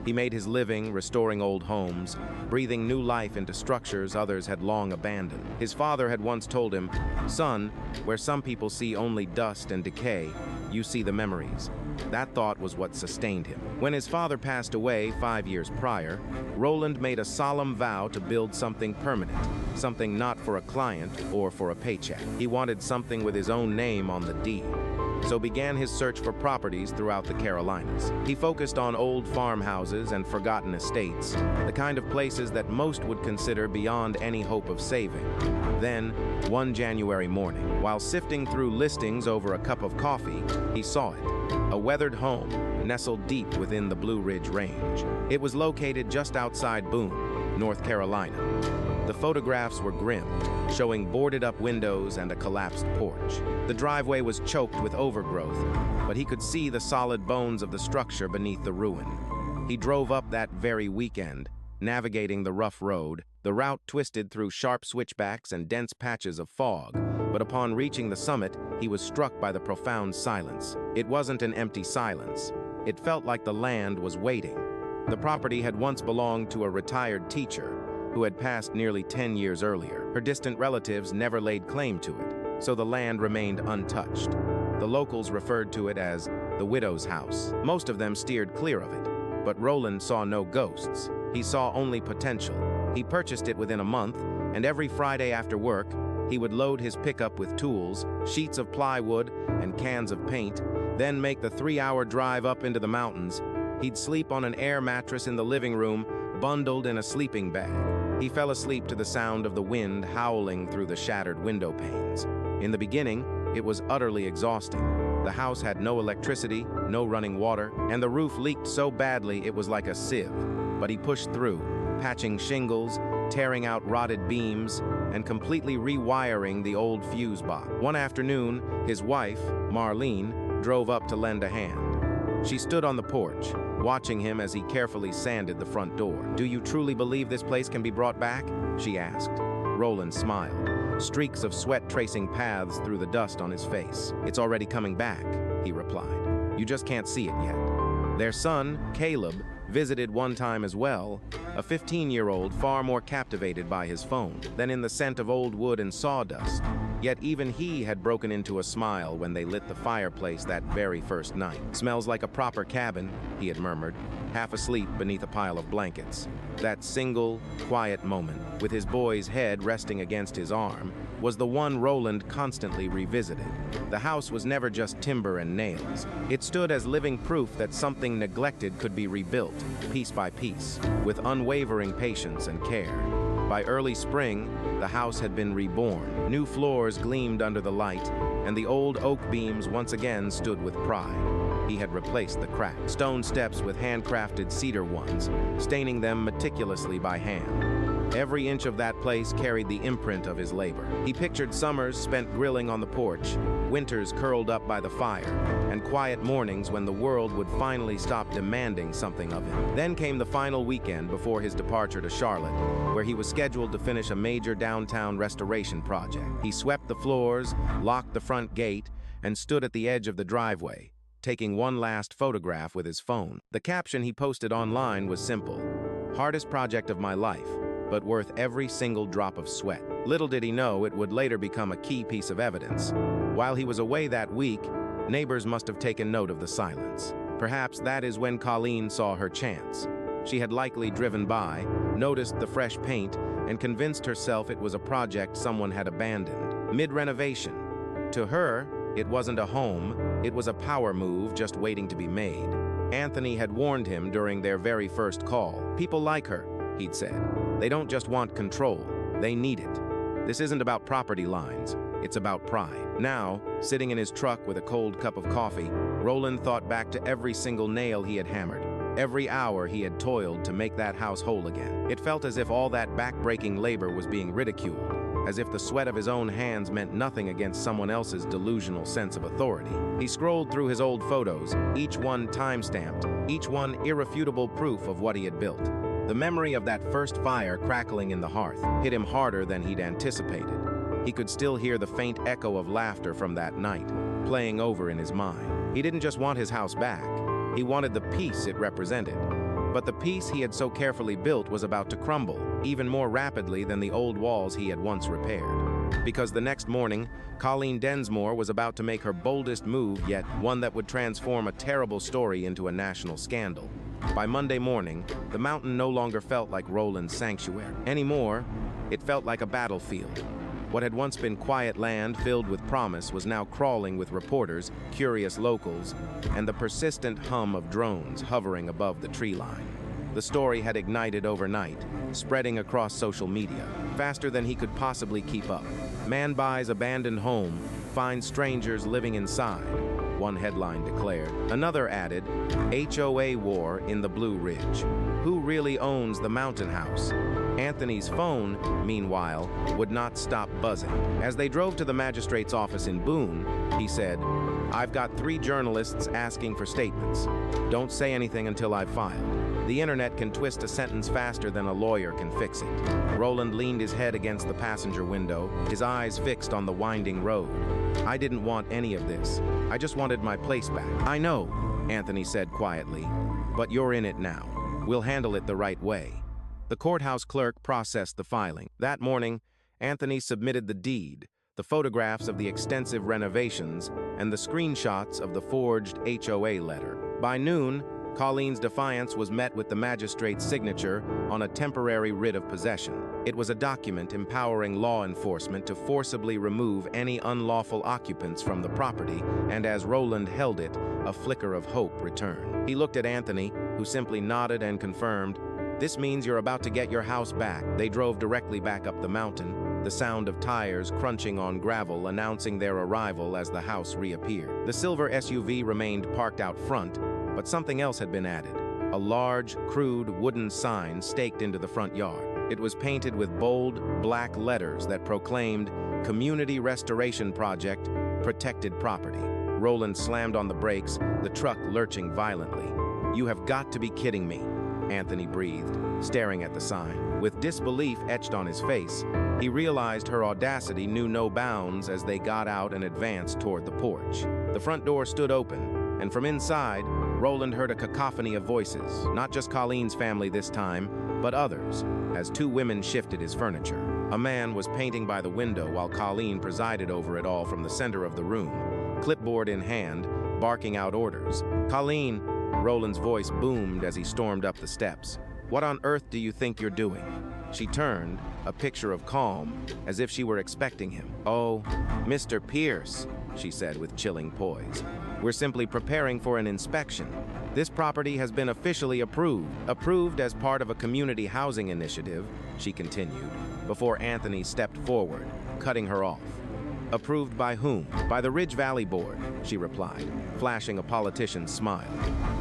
He made his living restoring old homes, breathing new life into structures others had long abandoned. His father had once told him, "Son, where some people see only dust and decay, you see the memories." That thought was what sustained him. When his father passed away 5 years prior, Roland made a solemn vow to build something permanent, something not for a client or for a paycheck. He wanted something with his own name on the deed. So began his search for properties throughout the Carolinas. He focused on old farmhouses and forgotten estates, the kind of places that most would consider beyond any hope of saving. Then, one January morning, while sifting through listings over a cup of coffee, he saw it. A weathered home, nestled deep within the Blue Ridge Range. It was located just outside Boone, North Carolina. The photographs were grim, showing boarded-up windows and a collapsed porch. The driveway was choked with overgrowth, but he could see the solid bones of the structure beneath the ruin. He drove up that very weekend, navigating the rough road. The route twisted through sharp switchbacks and dense patches of fog, but upon reaching the summit, he was struck by the profound silence. It wasn't an empty silence. It felt like the land was waiting. The property had once belonged to a retired teacher, who who had passed nearly 10 years earlier. Her distant relatives never laid claim to it, so the land remained untouched. The locals referred to it as the widow's house. Most of them steered clear of it, but Roland saw no ghosts. He saw only potential. He purchased it within a month, and every Friday after work, he would load his pickup with tools, sheets of plywood, and cans of paint, then make the 3-hour drive up into the mountains. He'd sleep on an air mattress in the living room, bundled in a sleeping bag. He fell asleep to the sound of the wind howling through the shattered window panes. In the beginning, it was utterly exhausting. The house had no electricity, no running water, and the roof leaked so badly it was like a sieve. But he pushed through, patching shingles, tearing out rotted beams, and completely rewiring the old fuse box. One afternoon, his wife, Marlene, drove up to lend a hand. She stood on the porch, watching him as he carefully sanded the front door. "Do you truly believe this place can be brought back?" she asked. Roland smiled, streaks of sweat tracing paths through the dust on his face. "It's already coming back," he replied. "You just can't see it yet." Their son, Caleb, visited one time as well, a 15-year-old far more captivated by his phone than in the scent of old wood and sawdust. Yet even he had broken into a smile when they lit the fireplace that very first night. "Smells like a proper cabin," he had murmured, half asleep beneath a pile of blankets. That single, quiet moment, with his boy's head resting against his arm, was the one Roland constantly revisited. The house was never just timber and nails. It stood as living proof that something neglected could be rebuilt, piece by piece, with unwavering patience and care. By early spring, the house had been reborn. New floors gleamed under the light, and the old oak beams once again stood with pride. He had replaced the cracked stone steps with handcrafted cedar ones, staining them meticulously by hand. Every inch of that place carried the imprint of his labor. He pictured summers spent grilling on the porch, winters curled up by the fire, and quiet mornings when the world would finally stop demanding something of him. Then came the final weekend before his departure to Charlotte, where he was scheduled to finish a major downtown restoration project. He swept the floors, locked the front gate, and stood at the edge of the driveway, taking one last photograph with his phone. The caption he posted online was simple: "Hardest project of my life, but worth every single drop of sweat." Little did he know it would later become a key piece of evidence. While he was away that week, neighbors must have taken note of the silence. Perhaps that is when Colleen saw her chance. She had likely driven by, noticed the fresh paint, and convinced herself it was a project someone had abandoned, mid-renovation. To her, it wasn't a home, it was a power move just waiting to be made. Anthony had warned him during their very first call. "People like her," he'd said. "They don't just want control, they need it. This isn't about property lines, it's about pride." Now, sitting in his truck with a cold cup of coffee, Roland thought back to every single nail he had hammered, every hour he had toiled to make that house whole again. It felt as if all that back-breaking labor was being ridiculed, as if the sweat of his own hands meant nothing against someone else's delusional sense of authority. He scrolled through his old photos, each one time-stamped, each one irrefutable proof of what he had built. The memory of that first fire crackling in the hearth hit him harder than he'd anticipated. He could still hear the faint echo of laughter from that night, playing over in his mind. He didn't just want his house back, he wanted the peace it represented. But the peace he had so carefully built was about to crumble, even more rapidly than the old walls he had once repaired. Because the next morning, Colleen Densmore was about to make her boldest move yet, one that would transform a terrible story into a national scandal. By Monday morning, the mountain no longer felt like Roland's sanctuary. Anymore, it felt like a battlefield. What had once been quiet land filled with promise was now crawling with reporters, curious locals, and the persistent hum of drones hovering above the tree line. The story had ignited overnight, spreading across social media, faster than he could possibly keep up. "Man buys abandoned home, finds strangers living inside," one headline declared. Another added, "HOA war in the Blue Ridge. Who really owns the mountain house?" Anthony's phone, meanwhile, would not stop buzzing. As they drove to the magistrate's office in Boone, he said, "I've got 3 journalists asking for statements. Don't say anything until I've filed. The internet can twist a sentence faster than a lawyer can fix it." Roland leaned his head against the passenger window, his eyes fixed on the winding road. "I didn't want any of this. I just wanted my place back." "I know," Anthony said quietly, "but you're in it now. We'll handle it the right way." The courthouse clerk processed the filing. That morning, Anthony submitted the deed, the photographs of the extensive renovations, and the screenshots of the forged HOA letter. By noon, Colleen's defiance was met with the magistrate's signature on a temporary writ of possession. It was a document empowering law enforcement to forcibly remove any unlawful occupants from the property, and as Roland held it, a flicker of hope returned. He looked at Anthony, who simply nodded and confirmed, "This means you're about to get your house back." They drove directly back up the mountain, the sound of tires crunching on gravel announcing their arrival as the house reappeared. The silver SUV remained parked out front, but something else had been added. A large, crude wooden sign staked into the front yard. It was painted with bold, black letters that proclaimed Community Restoration Project, Protected Property. Roland slammed on the brakes, the truck lurching violently. "You have got to be kidding me," Anthony breathed, staring at the sign. With disbelief etched on his face, he realized her audacity knew no bounds as they got out and advanced toward the porch. The front door stood open, and from inside, Roland heard a cacophony of voices, not just Colleen's family this time, but others, as two women shifted his furniture. A man was painting by the window while Colleen presided over it all from the center of the room, clipboard in hand, barking out orders. "Colleen," Roland's voice boomed as he stormed up the steps. "What on earth do you think you're doing?" She turned, a picture of calm, as if she were expecting him. "Oh, Mr. Pierce," she said with chilling poise. "We're simply preparing for an inspection. This property has been officially approved as part of a community housing initiative," she continued, before Anthony stepped forward, cutting her off. "Approved by whom?" "By the Ridge Valley Board," she replied, flashing a politician's smile.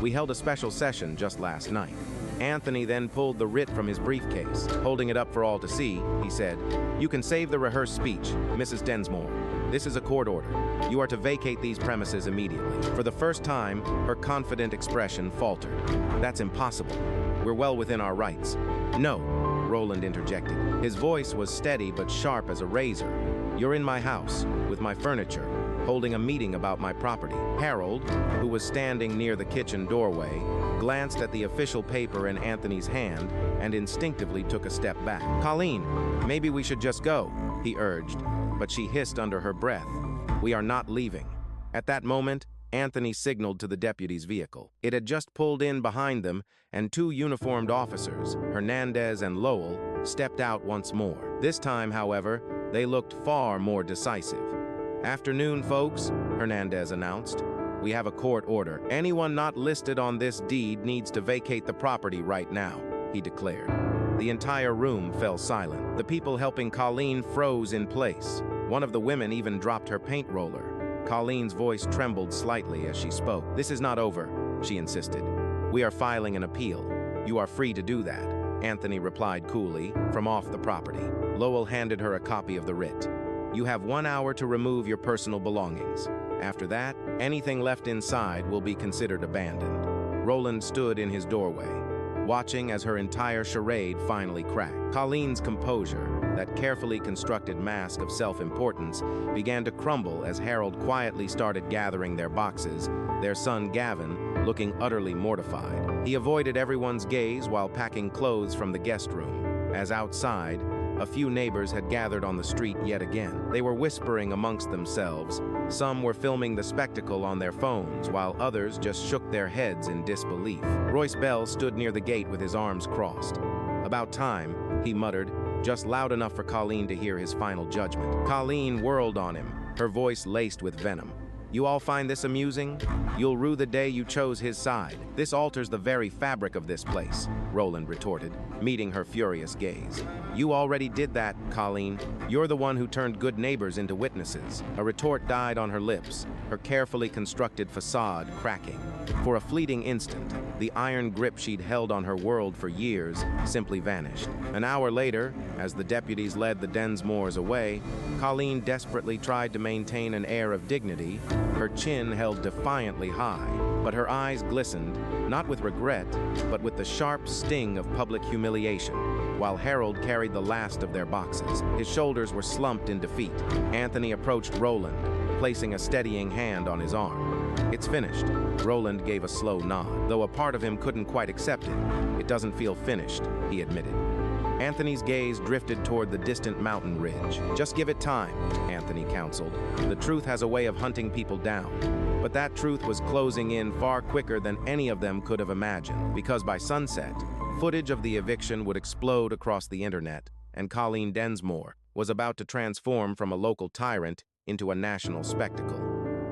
"We held a special session just last night." Anthony then pulled the writ from his briefcase. Holding it up for all to see, he said, "You can save the rehearsed speech, Mrs. Densmore. This is a court order. You are to vacate these premises immediately." For the first time, her confident expression faltered. "That's impossible. We're well within our rights." "No," Roland interjected. His voice was steady but sharp as a razor. "You're in my house, with my furniture, holding a meeting about my property." Harold, who was standing near the kitchen doorway, glanced at the official paper in Anthony's hand and instinctively took a step back. "Colleen, maybe we should just go," he urged, but she hissed under her breath, "We are not leaving." At that moment, Anthony signaled to the deputy's vehicle. It had just pulled in behind them, and two uniformed officers, Hernandez and Lowell, stepped out once more. This time, however, they looked far more decisive. "Afternoon, folks," Hernandez announced. "We have a court order. Anyone not listed on this deed needs to vacate the property right now," he declared. The entire room fell silent. The people helping Colleen froze in place. One of the women even dropped her paint roller. Colleen's voice trembled slightly as she spoke. "This is not over," she insisted. "We are filing an appeal. You are free to do that," Anthony replied coolly, from off the property. Lowell handed her a copy of the writ. "You have 1 hour to remove your personal belongings. After that, anything left inside will be considered abandoned." Roland stood in his doorway, watching as her entire charade finally cracked. Colleen's composure, that carefully constructed mask of self-importance, began to crumble as Harold quietly started gathering their boxes, their son Gavin looking utterly mortified. He avoided everyone's gaze while packing clothes from the guest room, as outside, a few neighbors had gathered on the street yet again. They were whispering amongst themselves. Some were filming the spectacle on their phones, while others just shook their heads in disbelief. Royce Bell stood near the gate with his arms crossed. "About time," he muttered, just loud enough for Colleen to hear his final judgment. Colleen whirled on him, her voice laced with venom. "You all find this amusing? You'll rue the day you chose his side. This alters the very fabric of this place," Roland retorted, meeting her furious gaze. "You already did that, Colleen. You're the one who turned good neighbors into witnesses." A retort died on her lips, her carefully constructed facade cracking. For a fleeting instant, the iron grip she'd held on her world for years simply vanished. An hour later, as the deputies led the Densmores away, Colleen desperately tried to maintain an air of dignity, her chin held defiantly high, but her eyes glistened, not with regret, but with the sharp sting of public humiliation, while Harold carried the last of their boxes. His shoulders were slumped in defeat. Anthony approached Roland, placing a steadying hand on his arm. "It's finished." Roland gave a slow nod, though a part of him couldn't quite accept it. "It doesn't feel finished," he admitted. Anthony's gaze drifted toward the distant mountain ridge. "Just give it time," Anthony counseled. "The truth has a way of hunting people down." But that truth was closing in far quicker than any of them could have imagined, because by sunset, footage of the eviction would explode across the internet, and Colleen Densmore was about to transform from a local tyrant into a national spectacle.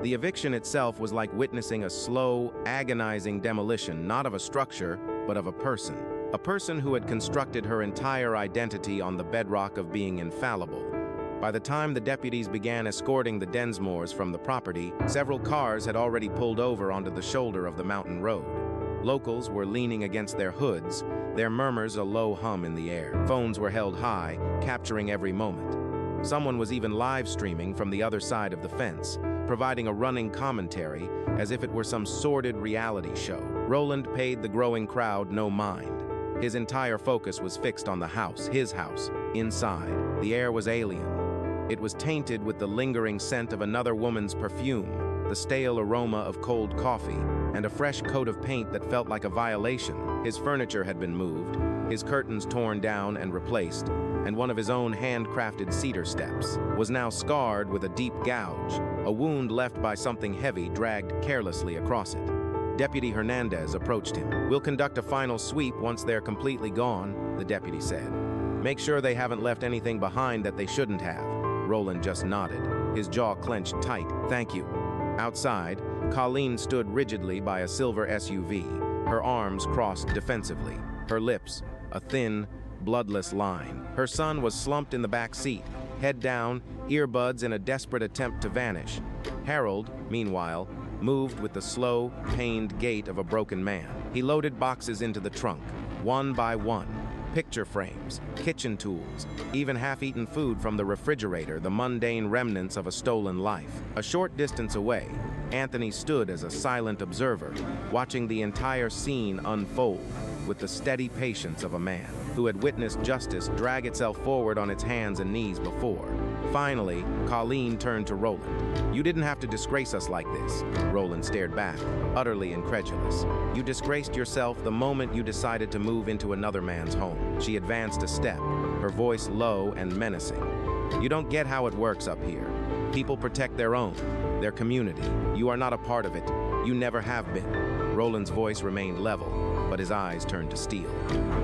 The eviction itself was like witnessing a slow, agonizing demolition, not of a structure, but of a person. A person who had constructed her entire identity on the bedrock of being infallible. By the time the deputies began escorting the Densmores from the property, several cars had already pulled over onto the shoulder of the mountain road. Locals were leaning against their hoods, their murmurs a low hum in the air. Phones were held high, capturing every moment. Someone was even live streaming from the other side of the fence, providing a running commentary as if it were some sordid reality show. Roland paid the growing crowd no mind. His entire focus was fixed on the house, his house, inside. The air was alien. It was tainted with the lingering scent of another woman's perfume, the stale aroma of cold coffee, and a fresh coat of paint that felt like a violation. His furniture had been moved, his curtains torn down and replaced, and one of his own handcrafted cedar steps was now scarred with a deep gouge, a wound left by something heavy dragged carelessly across it. Deputy Hernandez approached him. "We'll conduct a final sweep once they're completely gone," the deputy said. "Make sure they haven't left anything behind that they shouldn't have." Roland just nodded, his jaw clenched tight. "Thank you." Outside, Colleen stood rigidly by a silver SUV, her arms crossed defensively, her lips a thin, bloodless line. Her son was slumped in the back seat, head down, earbuds in a desperate attempt to vanish. Harold, meanwhile, moved with the slow, pained gait of a broken man. He loaded boxes into the trunk, one by one. Picture frames, kitchen tools, even half-eaten food from the refrigerator, the mundane remnants of a stolen life. A short distance away, Anthony stood as a silent observer, watching the entire scene unfold with the steady patience of a man who had witnessed justice drag itself forward on its hands and knees before. Finally, Colleen turned to Roland. "You didn't have to disgrace us like this." Roland stared back, utterly incredulous. "You disgraced yourself the moment you decided to move into another man's home." She advanced a step, her voice low and menacing. "You don't get how it works up here. People protect their own, their community. You are not a part of it. You never have been." Roland's voice remained level, but his eyes turned to steel.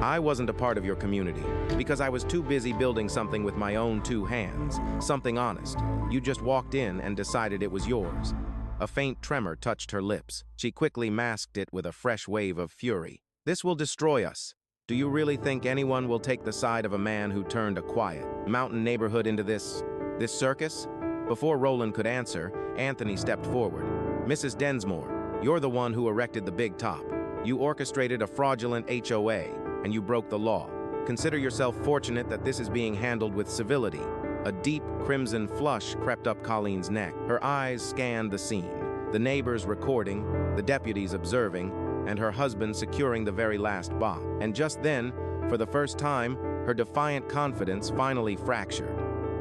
"I wasn't a part of your community because I was too busy building something with my own two hands, something honest. You just walked in and decided it was yours." A faint tremor touched her lips. She quickly masked it with a fresh wave of fury. "This will destroy us. Do you really think anyone will take the side of a man who turned a quiet mountain neighborhood into this circus?" Before Roland could answer, Anthony stepped forward. "Mrs. Densmore, you're the one who erected the big top. You orchestrated a fraudulent HOA, and you broke the law. Consider yourself fortunate that this is being handled with civility." A deep crimson flush crept up Colleen's neck. Her eyes scanned the scene, the neighbors recording, the deputies observing, and her husband securing the very last box. And just then, for the first time, her defiant confidence finally fractured.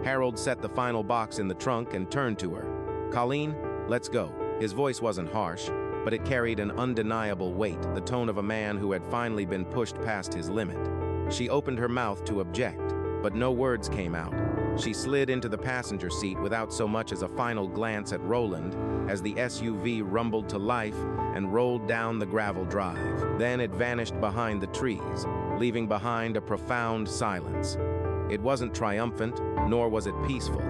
Harold set the final box in the trunk and turned to her. "Colleen, let's go." His voice wasn't harsh, but it carried an undeniable weight, the tone of a man who had finally been pushed past his limit. She opened her mouth to object, but no words came out. She slid into the passenger seat without so much as a final glance at Roland as the SUV rumbled to life and rolled down the gravel drive. Then it vanished behind the trees, leaving behind a profound silence. It wasn't triumphant, nor was it peaceful.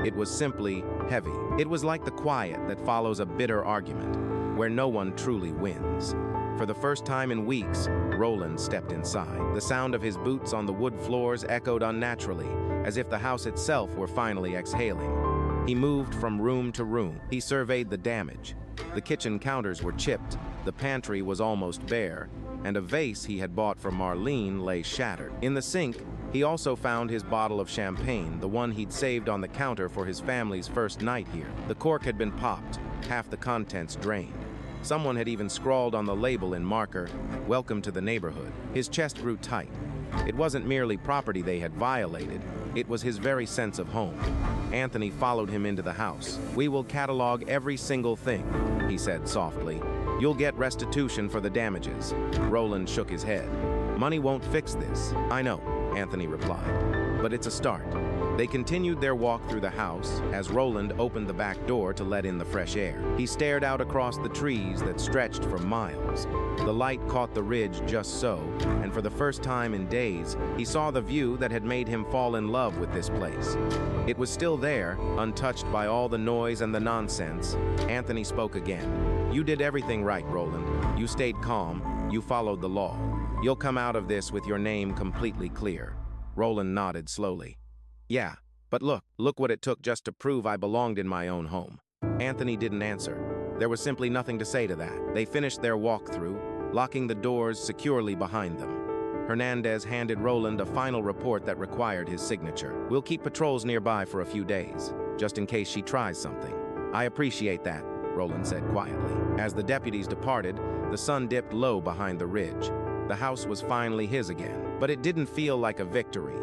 It was simply heavy. It was like the quiet that follows a bitter argument, where no one truly wins. For the first time in weeks, Roland stepped inside. The sound of his boots on the wood floors echoed unnaturally, as if the house itself were finally exhaling. He moved from room to room. He surveyed the damage. The kitchen counters were chipped, the pantry was almost bare, and a vase he had bought for Marlene lay shattered. In the sink, he also found his bottle of champagne, the one he'd saved on the counter for his family's first night here. The cork had been popped, half the contents drained. Someone had even scrawled on the label in marker, "Welcome to the neighborhood." His chest grew tight. It wasn't merely property they had violated, it was his very sense of home. Anthony followed him into the house. "We will catalog every single thing," he said softly. You'll get restitution for the damages. Roland shook his head. Money won't fix this. I know, Anthony replied, but it's a start. They continued their walk through the house as Roland opened the back door to let in the fresh air. He stared out across the trees that stretched for miles. The light caught the ridge just so, and for the first time in days, he saw the view that had made him fall in love with this place. It was still there, untouched by all the noise and the nonsense. Anthony spoke again. You did everything right, Roland. You stayed calm. You followed the law. You'll come out of this with your name completely clear. Roland nodded slowly. Yeah, but look what it took just to prove I belonged in my own home. Anthony didn't answer. There was simply nothing to say to that. They finished their walkthrough, locking the doors securely behind them. Hernandez handed Roland a final report that required his signature. We'll keep patrols nearby for a few days, just in case she tries something. I appreciate that, Roland said quietly. As the deputies departed, the sun dipped low behind the ridge. The house was finally his again, but it didn't feel like a victory.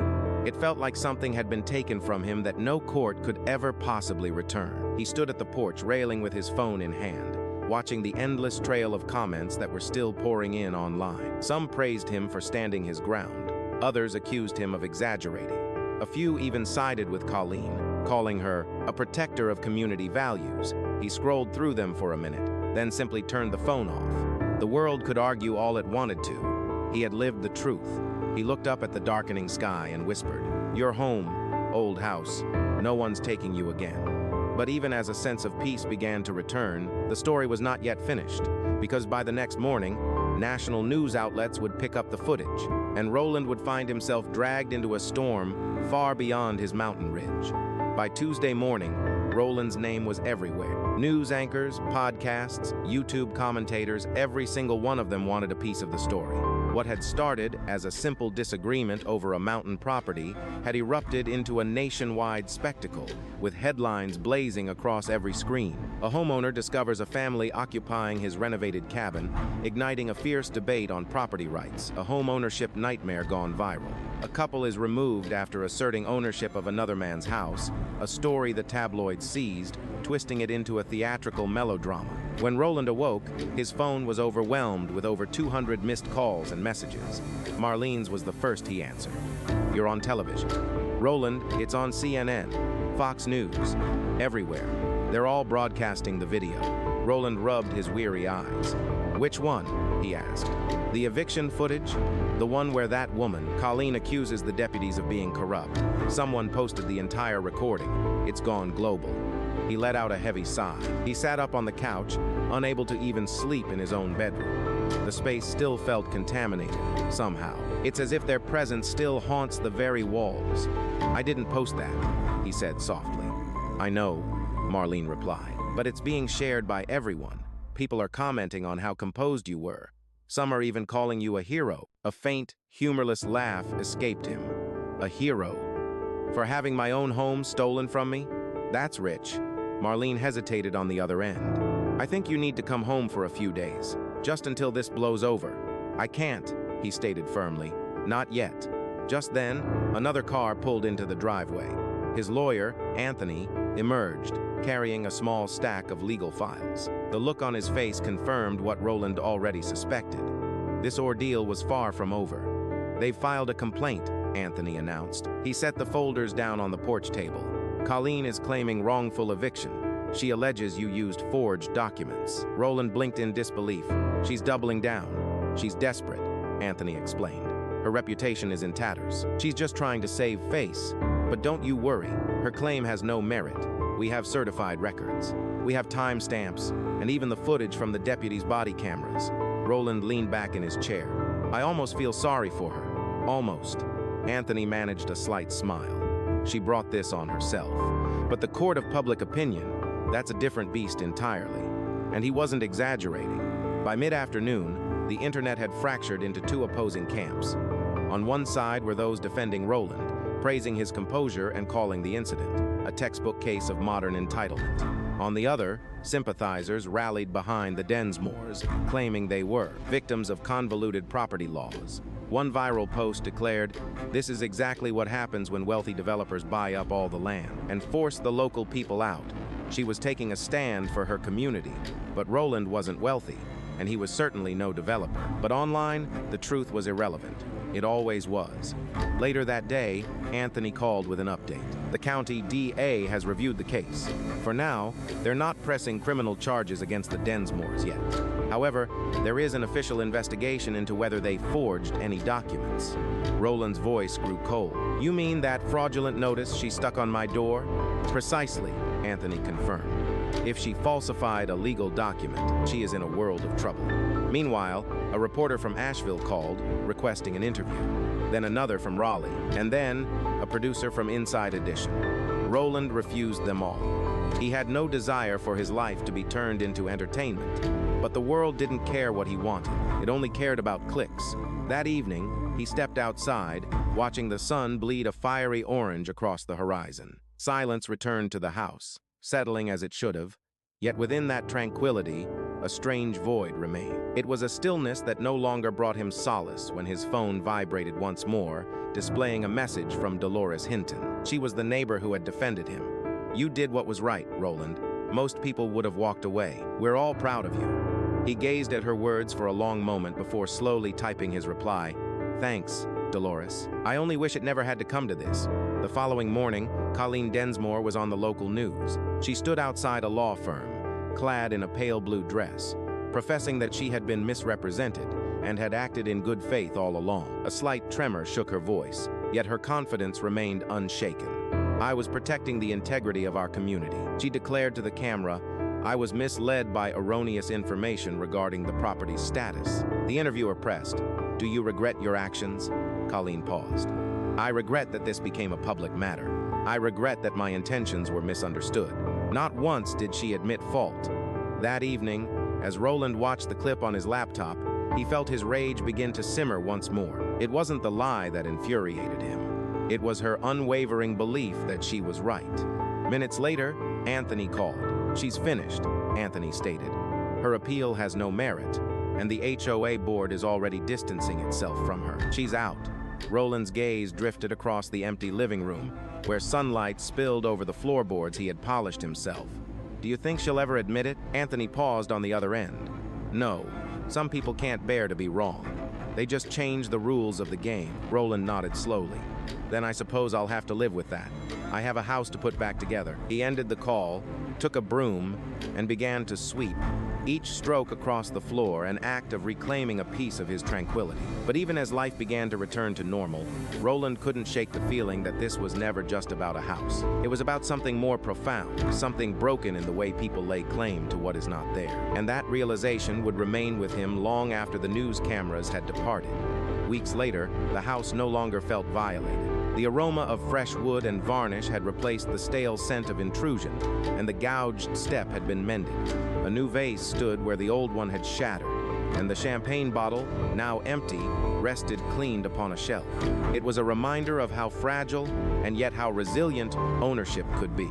It felt like something had been taken from him that no court could ever possibly return. He stood at the porch, railing with his phone in hand, watching the endless trail of comments that were still pouring in online. Some praised him for standing his ground. Others accused him of exaggerating. A few even sided with Colleen, calling her a protector of community values. He scrolled through them for a minute, then simply turned the phone off. The world could argue all it wanted to. He had lived the truth. He looked up at the darkening sky and whispered, "You're home, old house. No one's taking you again." But even as a sense of peace began to return, the story was not yet finished, because by the next morning, national news outlets would pick up the footage, and Roland would find himself dragged into a storm far beyond his mountain ridge. By Tuesday morning, Roland's name was everywhere. News anchors, podcasts, YouTube commentators, every single one of them wanted a piece of the story. What had started as a simple disagreement over a mountain property had erupted into a nationwide spectacle, with headlines blazing across every screen. A homeowner discovers a family occupying his renovated cabin, igniting a fierce debate on property rights, a home ownership nightmare gone viral. A couple is removed after asserting ownership of another man's house, a story the tabloids seized, twisting it into a theatrical melodrama. When Roland awoke, his phone was overwhelmed with over 200 missed calls and messages. Marlene's was the first he answered. "You're on television." "Roland, it's on CNN, Fox News, everywhere. They're all broadcasting the video." Roland rubbed his weary eyes. "Which one?" he asked. "The eviction footage? The one where that woman, Colleen, accuses the deputies of being corrupt. Someone posted the entire recording. It's gone global." He let out a heavy sigh. He sat up on the couch, unable to even sleep in his own bedroom. The space still felt contaminated, somehow. It's as if their presence still haunts the very walls. "I didn't post that," he said softly. "I know," Marlene replied, "but it's being shared by everyone. People are commenting on how composed you were. Some are even calling you a hero." A faint, humorless laugh escaped him. "A hero? For having my own home stolen from me? That's rich." Marlene hesitated on the other end. "I think you need to come home for a few days, just until this blows over." "I can't," he stated firmly. "Not yet." Just then, another car pulled into the driveway. His lawyer, Anthony, emerged, carrying a small stack of legal files. The look on his face confirmed what Roland already suspected. This ordeal was far from over. "They've filed a complaint," Anthony announced. He set the folders down on the porch table. "Colleen is claiming wrongful eviction. She alleges you used forged documents." Roland blinked in disbelief. "She's doubling down. She's desperate," Anthony explained. "Her reputation is in tatters. She's just trying to save face. But don't you worry. Her claim has no merit. We have certified records. We have timestamps, and even the footage from the deputy's body cameras." Roland leaned back in his chair. "I almost feel sorry for her. Almost." Anthony managed a slight smile. "She brought this on herself. But the court of public opinion, that's a different beast entirely." And he wasn't exaggerating. By mid-afternoon, the internet had fractured into two opposing camps. On one side were those defending Roland, praising his composure and calling the incident a textbook case of modern entitlement. On the other, sympathizers rallied behind the Densmores, claiming they were victims of convoluted property laws. One viral post declared, "This is exactly what happens when wealthy developers buy up all the land and force the local people out. She was taking a stand for her community, but Roland wasn't wealthy, and he was certainly no developer. But online, the truth was irrelevant. It always was. Later that day, Anthony called with an update. The county DA has reviewed the case. For now, they're not pressing criminal charges against the Densmores yet. However, there is an official investigation into whether they forged any documents. Roland's voice grew cold. You mean that fraudulent notice she stuck on my door? Precisely, Anthony confirmed. If she falsified a legal document, she is in a world of trouble. Meanwhile, a reporter from Asheville called, requesting an interview. Then another from Raleigh, and then a producer from Inside Edition. Roland refused them all. He had no desire for his life to be turned into entertainment, but the world didn't care what he wanted. It only cared about clicks. That evening, he stepped outside, watching the sun bleed a fiery orange across the horizon. Silence returned to the house, settling as it should have, yet within that tranquility, a strange void remained. It was a stillness that no longer brought him solace when his phone vibrated once more, displaying a message from Dolores Hinton. She was the neighbor who had defended him. You did what was right, Roland. Most people would have walked away. We're all proud of you. He gazed at her words for a long moment before slowly typing his reply. Thanks, Dolores. I only wish it never had to come to this. The following morning, Colleen Densmore was on the local news. She stood outside a law firm, clad in a pale blue dress, professing that she had been misrepresented and had acted in good faith all along. A slight tremor shook her voice, yet her confidence remained unshaken. I was protecting the integrity of our community. She declared to the camera, I was misled by erroneous information regarding the property's status. The interviewer pressed, Do you regret your actions? Colleen paused. I regret that this became a public matter. I regret that my intentions were misunderstood. Not once did she admit fault. That evening, as Roland watched the clip on his laptop, he felt his rage begin to simmer once more. It wasn't the lie that infuriated him. It was her unwavering belief that she was right. Minutes later, Anthony called. She's finished, Anthony stated. Her appeal has no merit, and the HOA board is already distancing itself from her. She's out. Roland's gaze drifted across the empty living room, where sunlight spilled over the floorboards he had polished himself. Do you think she'll ever admit it? Anthony paused on the other end. No, some people can't bear to be wrong. They just change the rules of the game. Roland nodded slowly. Then I suppose I'll have to live with that. I have a house to put back together. He ended the call, took a broom, and began to sweep, each stroke across the floor an act of reclaiming a piece of his tranquility. But even as life began to return to normal, Roland couldn't shake the feeling that this was never just about a house. It was about something more profound, something broken in the way people lay claim to what is not there. And that realization would remain with him long after the news cameras had departed. Weeks later, the house no longer felt violated. The aroma of fresh wood and varnish had replaced the stale scent of intrusion, and the gouged step had been mended. A new vase stood where the old one had shattered, and the champagne bottle, now empty, rested cleaned upon a shelf. It was a reminder of how fragile and yet how resilient ownership could be.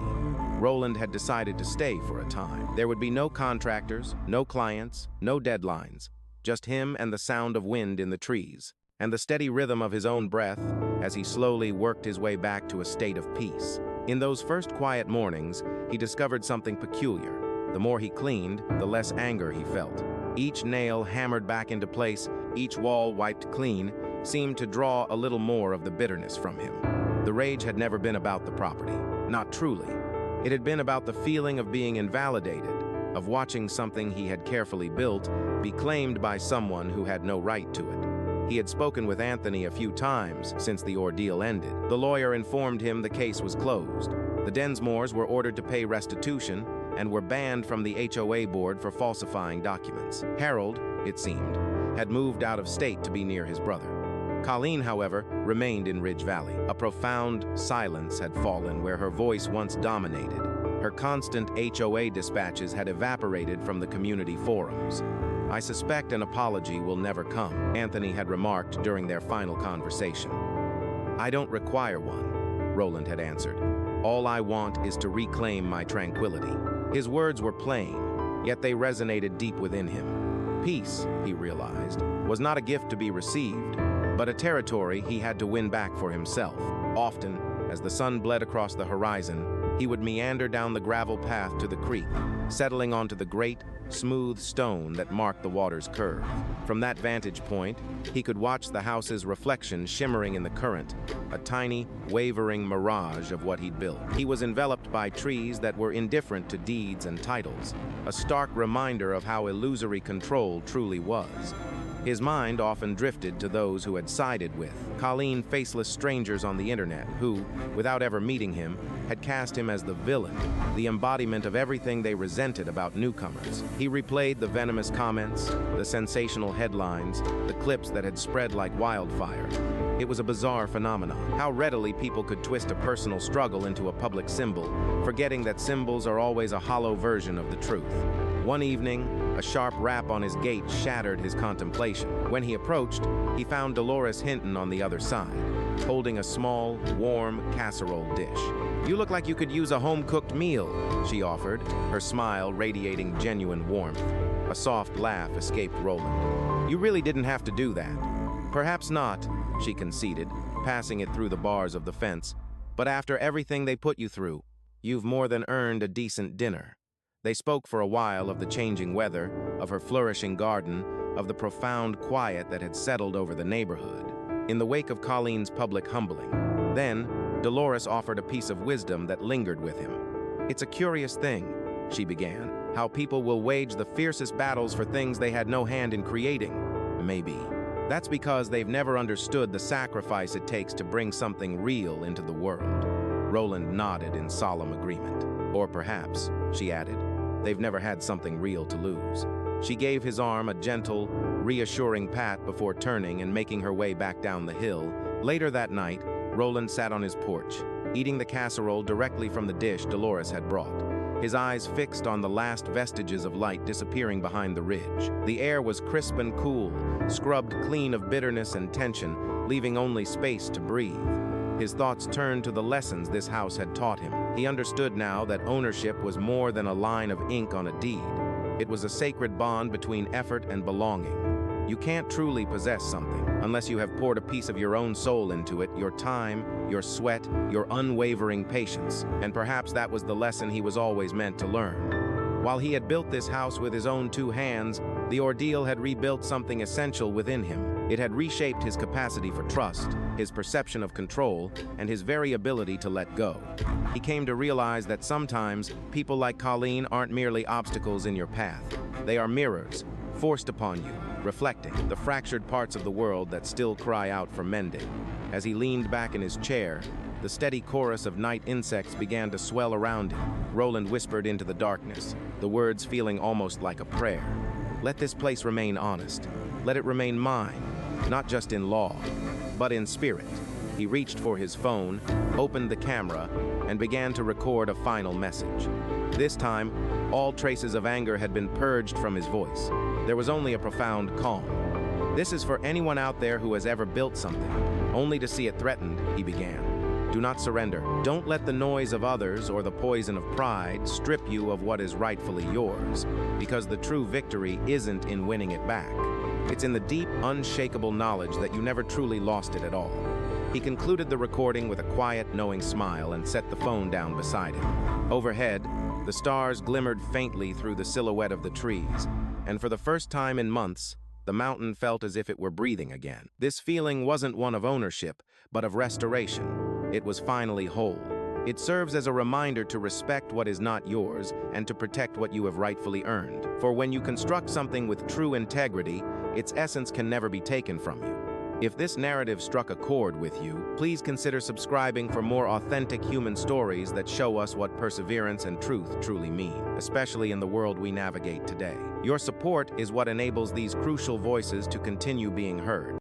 Roland had decided to stay for a time. There would be no contractors, no clients, no deadlines, just him and the sound of wind in the trees, and the steady rhythm of his own breath as he slowly worked his way back to a state of peace. In those first quiet mornings, he discovered something peculiar. The more he cleaned, the less anger he felt. Each nail hammered back into place, each wall wiped clean, seemed to draw a little more of the bitterness from him. The rage had never been about the property, not truly. It had been about the feeling of being invalidated, of watching something he had carefully built be claimed by someone who had no right to it. He had spoken with Anthony a few times since the ordeal ended. The lawyer informed him the case was closed. The Densmores were ordered to pay restitution and were banned from the HOA board for falsifying documents. Harold, it seemed, had moved out of state to be near his brother. Colleen, however, remained in Ridge Valley. A profound silence had fallen where her voice once dominated. Her constant HOA dispatches had evaporated from the community forums. I suspect an apology will never come, Anthony had remarked during their final conversation. I don't require one, Roland had answered. All I want is to reclaim my tranquility. His words were plain, yet they resonated deep within him. Peace, he realized, was not a gift to be received, but a territory he had to win back for himself. Often, as the sun bled across the horizon, he would meander down the gravel path to the creek, settling onto the great, smooth stone that marked the water's curve. From that vantage point, he could watch the house's reflection shimmering in the current, a tiny, wavering mirage of what he'd built. He was enveloped by trees that were indifferent to deeds and titles, a stark reminder of how illusory control truly was. His mind often drifted to those who had sided with Colleen, faceless strangers on the internet who, without ever meeting him, had cast him as the villain, the embodiment of everything they resented about newcomers. He replayed the venomous comments, the sensational headlines, the clips that had spread like wildfire. It was a bizarre phenomenon, how readily people could twist a personal struggle into a public symbol, forgetting that symbols are always a hollow version of the truth. One evening, a sharp rap on his gate shattered his contemplation. When he approached, he found Dolores Hinton on the other side, holding a small, warm casserole dish. "You look like you could use a home-cooked meal," she offered, her smile radiating genuine warmth. A soft laugh escaped Roland. "You really didn't have to do that." "Perhaps not," she conceded, passing it through the bars of the fence. "But after everything they put you through, you've more than earned a decent dinner." They spoke for a while of the changing weather, of her flourishing garden, of the profound quiet that had settled over the neighborhood, in the wake of Colleen's public humbling. Then, Dolores offered a piece of wisdom that lingered with him. "It's a curious thing," she began, "how people will wage the fiercest battles for things they had no hand in creating. Maybe that's because they've never understood the sacrifice it takes to bring something real into the world." Roland nodded in solemn agreement. "Or perhaps," she added, "they've never had something real to lose." She gave his arm a gentle, reassuring pat before turning and making her way back down the hill. Later that night, Roland sat on his porch, eating the casserole directly from the dish Dolores had brought, his eyes fixed on the last vestiges of light disappearing behind the ridge. The air was crisp and cool, scrubbed clean of bitterness and tension, leaving only space to breathe. His thoughts turned to the lessons this house had taught him. He understood now that ownership was more than a line of ink on a deed. It was a sacred bond between effort and belonging. You can't truly possess something unless you have poured a piece of your own soul into it, your time, your sweat, your unwavering patience. And perhaps that was the lesson he was always meant to learn. While he had built this house with his own two hands, the ordeal had rebuilt something essential within him. It had reshaped his capacity for trust, his perception of control, and his very ability to let go. He came to realize that sometimes people like Colleen aren't merely obstacles in your path. They are mirrors, forced upon you, reflecting the fractured parts of the world that still cry out for mending. As he leaned back in his chair, the steady chorus of night insects began to swell around him. Roland whispered into the darkness, the words feeling almost like a prayer. "Let this place remain honest. Let it remain mine, not just in law, but in spirit." He reached for his phone, opened the camera, and began to record a final message. This time, all traces of anger had been purged from his voice. There was only a profound calm. "This is for anyone out there who has ever built something, only to see it threatened," he began. "Do not surrender. Don't let the noise of others or the poison of pride strip you of what is rightfully yours, because the true victory isn't in winning it back. It's in the deep, unshakable knowledge that you never truly lost it at all." He concluded the recording with a quiet, knowing smile and set the phone down beside him. Overhead, the stars glimmered faintly through the silhouette of the trees, and for the first time in months, the mountain felt as if it were breathing again. This feeling wasn't one of ownership, but of restoration. It was finally whole. It serves as a reminder to respect what is not yours and to protect what you have rightfully earned. For when you construct something with true integrity, its essence can never be taken from you. If this narrative struck a chord with you, please consider subscribing for more authentic human stories that show us what perseverance and truth truly mean, especially in the world we navigate today. Your support is what enables these crucial voices to continue being heard.